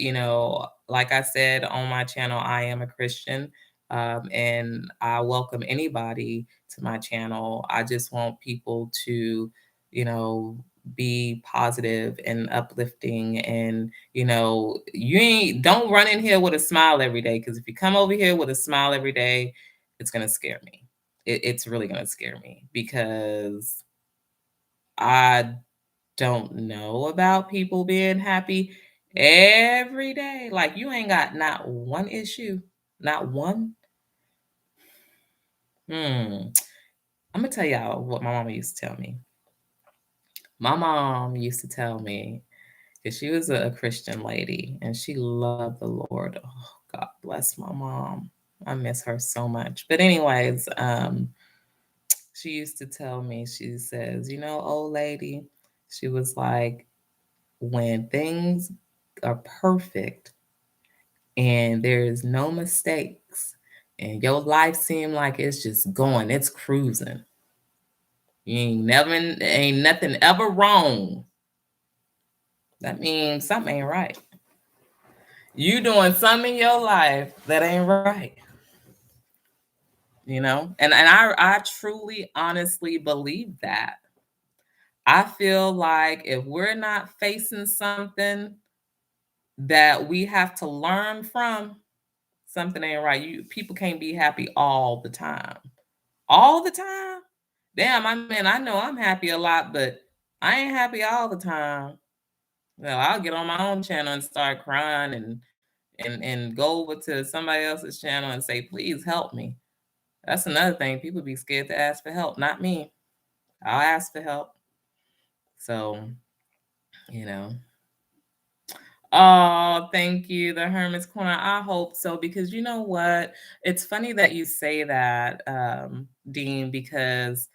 A: like I said on my channel, I am a Christian, and I welcome anybody to my channel. I just want people to, you know, be positive and uplifting, and don't run in here with a smile every day, because if you come over here with a smile every day, it's going to scare me. It's really going to scare me, because I don't know about people being happy every day. Like, you ain't got not one issue, not one. I'm gonna tell y'all what my mama used to tell me. My mom used to tell me, because she was a Christian lady and she loved the Lord. Oh, God bless my mom. I miss her so much. But anyways, she used to tell me, she says, old lady, she was like, when things are perfect and there's no mistakes and your life seem like it's just going, it's cruising. Ain't nothing ever wrong. That means something ain't right. You doing something in your life that ain't right, and I truly honestly believe that. I feel like if we're not facing something that we have to learn from, something ain't right. You people can't be happy all the time. All the time? Damn, I mean, I know I'm happy a lot, but I ain't happy all the time. Well, I'll get on my own channel and start crying and go over to somebody else's channel and say, "Please help me." That's another thing. People be scared to ask for help, not me. I'll ask for help. So, you know. Oh, thank you, the Hermit's Corner. I hope so because you know what? It's funny that you say that, Dean, because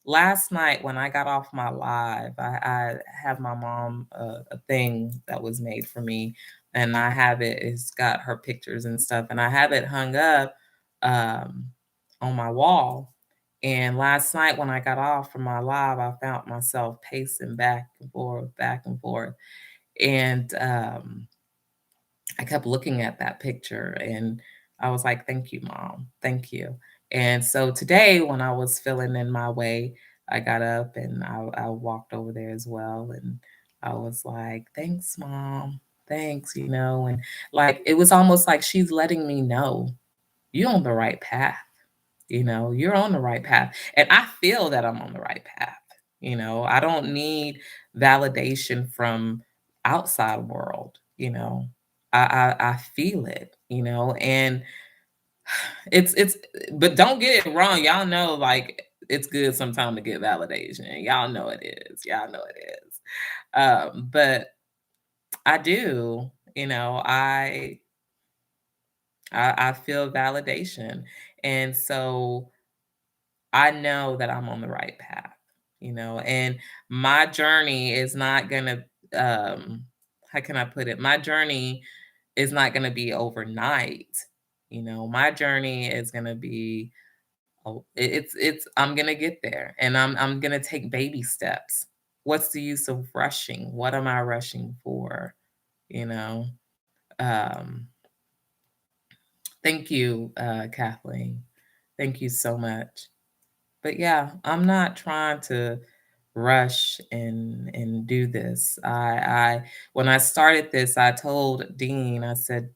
A: last night when I got off my live, I have my mom a thing that was made for me, and I have it. It's got her pictures and stuff, and I have it hung up um, on my wall. And last night when I got off from my live, I found myself pacing back and forth, and I kept looking at that picture and I was like, "Thank you, mom. Thank you." And so today, when I was feeling in my way, I got up and I walked over there as well. And I was like, "Thanks, mom. Thanks," and like it was almost like she's letting me know you're on the right path. You're on the right path. And I feel that I'm on the right path. I don't need validation from outside world. I feel it, and it's but don't get it wrong. Y'all know like it's good sometimes to get validation. Y'all know it is. Y'all know it is. But I do, I feel validation. And so I know that I'm on the right path, and my journey is not gonna, how can I put it? My journey is not gonna be overnight. My journey is gonna be, oh, I'm gonna get there, and I'm gonna take baby steps. What's the use of rushing? What am I rushing for? You know. Um, Thank you, Kathleen. Thank you so much. But yeah, I'm not trying to rush and do this. I when I started this, I told Dean, I said,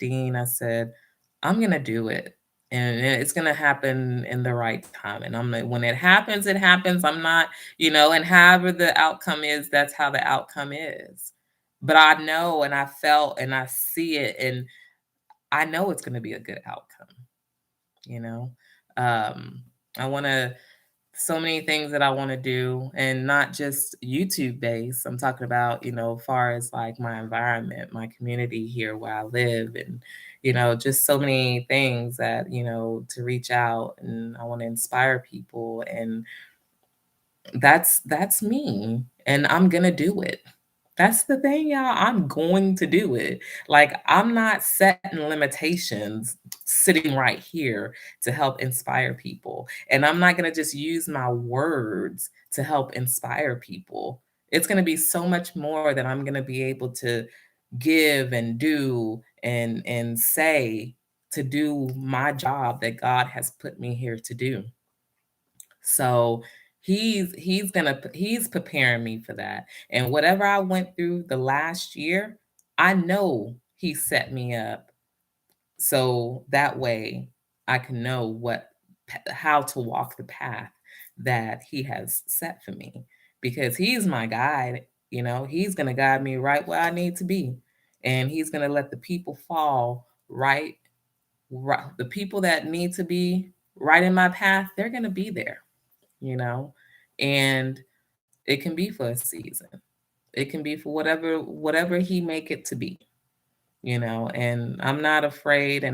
A: I'm gonna do it. And it's gonna happen in the right time. And I'm like, when it happens, it happens. I'm not, and however the outcome is, that's how the outcome is. But I know and I felt and I see it and I know it's gonna be a good outcome, you know. Um, I wanna so many things that I want to do and not just YouTube based. I'm talking about, far as like my environment, my community here where I live and, just so many things that, to reach out and I want to inspire people and that's me and I'm going to do it. That's the thing, y'all. I'm going to do it. Like, I'm not setting limitations sitting right here to help inspire people. And I'm not going to just use my words to help inspire people. It's going to be so much more that I'm going to be able to give and do and say to do my job that God has put me here to do. So he's preparing me for that. And whatever I went through the last year, I know he set me up so that way I can know how to walk the path that he has set for me because he's my guide, he's going to guide me right where I need to be and he's going to let the people fall right, the people that need to be right in my path, they're going to be there you know, and it can be for a season. It can be for whatever he make it to be, and I'm not afraid I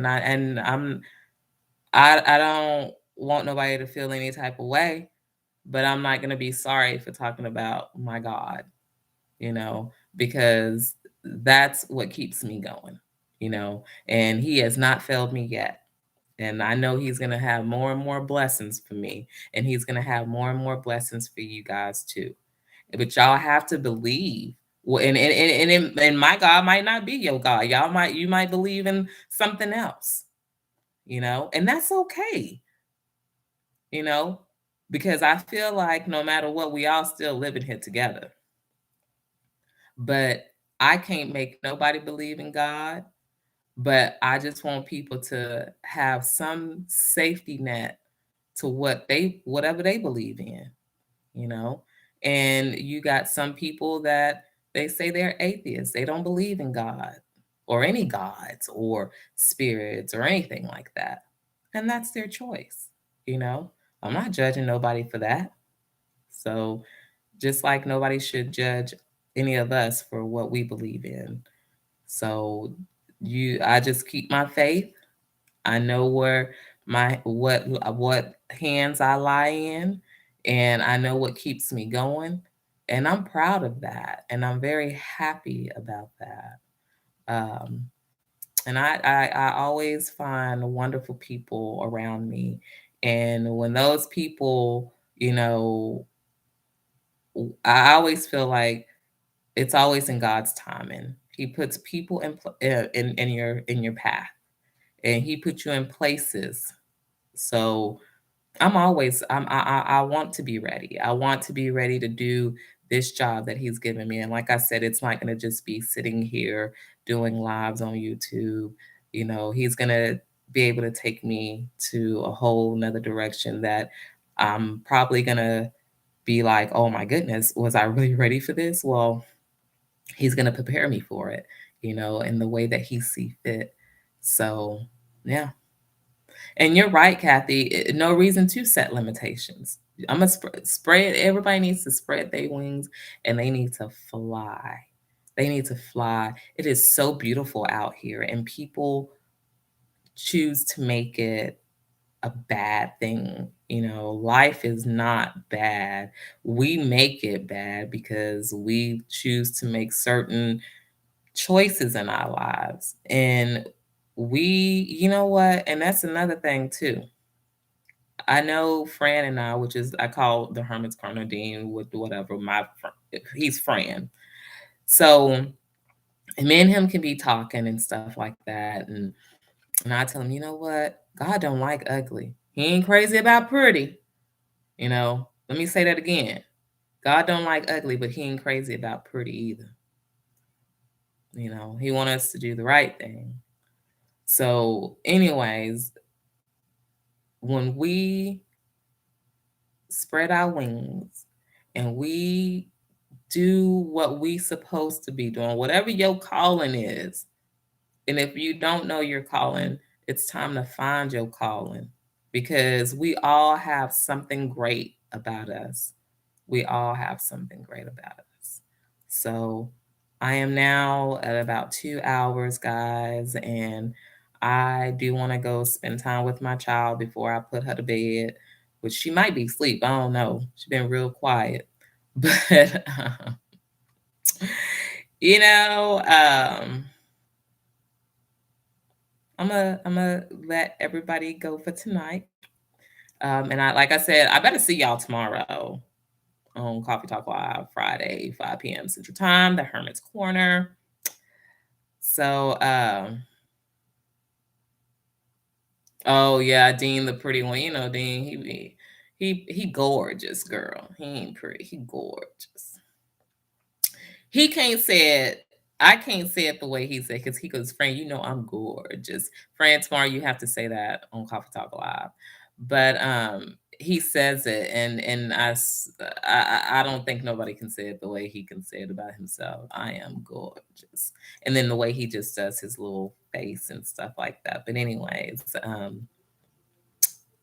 A: don't want nobody to feel any type of way, but I'm not going to be sorry for talking about my God, because that's what keeps me going, and he has not failed me yet. And I know he's going to have more and more blessings for me. And he's going to have more and more blessings for you guys too. But y'all have to believe. Well, and my God might not be your God. You might believe in something else, and that's okay, you know, because I feel like no matter what, we all still living here together. But I can't make nobody believe in God, but I just want people to have some safety net to whatever they believe in, you know? And you got some people that they say they're atheists. They don't believe in God or any gods or spirits or anything like that. And that's their choice, you know? I'm not judging nobody for that. So just like nobody should judge any of us for what we believe in. So I just keep my faith. I know where my what hands I lie in, and I know what keeps me going, and I'm proud of that, and I'm very happy about that. Um, and I always find wonderful people around me, and when those people, I always feel like it's always in God's timing. He puts people in your path, and He put you in places. So I want to be ready. I want to be ready to do this job that He's given me. And like I said, it's not going to just be sitting here doing lives on YouTube. He's going to be able to take me to a whole nother direction that I'm probably going to be like, oh my goodness, was I really ready for this? Well, He's going to prepare me for it, in the way that He see fit. So, yeah. And you're right, Kathy. No reason to set limitations. I'm gonna spread. Everybody needs to spread their wings, and they need to fly. They need to fly. It is so beautiful out here, and people choose to make it a bad thing. Life is not bad. We make it bad because we choose to make certain choices in our lives, and you know what? And that's another thing too. I know Fran and I, which is I call the Hermit's Corner Dean with whatever he's Fran. So me and him can be talking and stuff like that, and I tell him, you know what? God don't like ugly. He ain't crazy about pretty. Let me say that again. God don't like ugly, but He ain't crazy about pretty either. He want us to do the right thing. So, anyways, when we spread our wings and we do what we supposed to be doing, whatever your calling is. And if you don't know your calling, it's time to find your calling because we all have something great about us. We all have something great about us. So I am now at about 2 hours, guys, and I do want to go spend time with my child before I put her to bed, which she might be asleep. I don't know. She's been real quiet. But You know, I'm gonna let everybody go for tonight. And like I said, I better see y'all tomorrow on Coffee Talk Live, Friday, 5 p.m. Central Time, the Hermit's Corner. So, oh yeah, Dean, the pretty one. Dean, he gorgeous, girl. He ain't pretty. He gorgeous. He can't say it. I can't say it the way he said because he goes, Fran, I'm gorgeous. Fran, tomorrow you have to say that on Coffee Talk Live. But he says it, and I don't think nobody can say it the way he can say it about himself. I am gorgeous, and then the way he just does his little face and stuff like that. But anyways,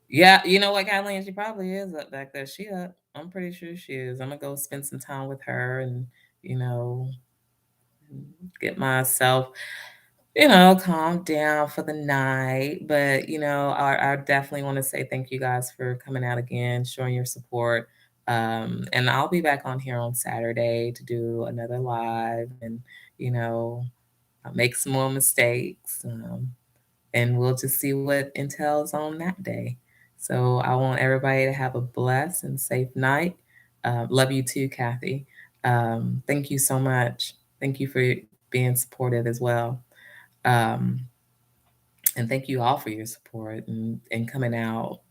A: yeah, you know what, Kathleen, she probably is up back there. She up. I'm pretty sure she is. I'm gonna go spend some time with her and you know get myself, calm down for the night. But, I definitely want to say thank you guys for coming out again, showing your support. And I'll be back on here on Saturday to do another live and, you know, make some more mistakes. And we'll just see what entails on that day. So I want everybody to have a blessed and safe night. Love you too, Kathy. Thank you so much. Thank you for being supportive as well. Um, and thank you all for your support and coming out.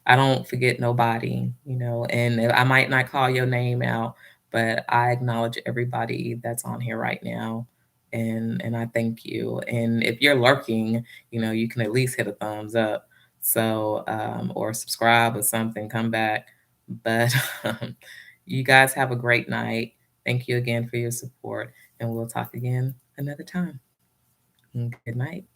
A: I don't forget nobody, and I might not call your name out, but I acknowledge everybody that's on here right now. And I thank you. And if you're lurking, you can at least hit a thumbs up. So, or subscribe or something, come back. But you guys have a great night. Thank you again for your support, and we'll talk again another time. Good night.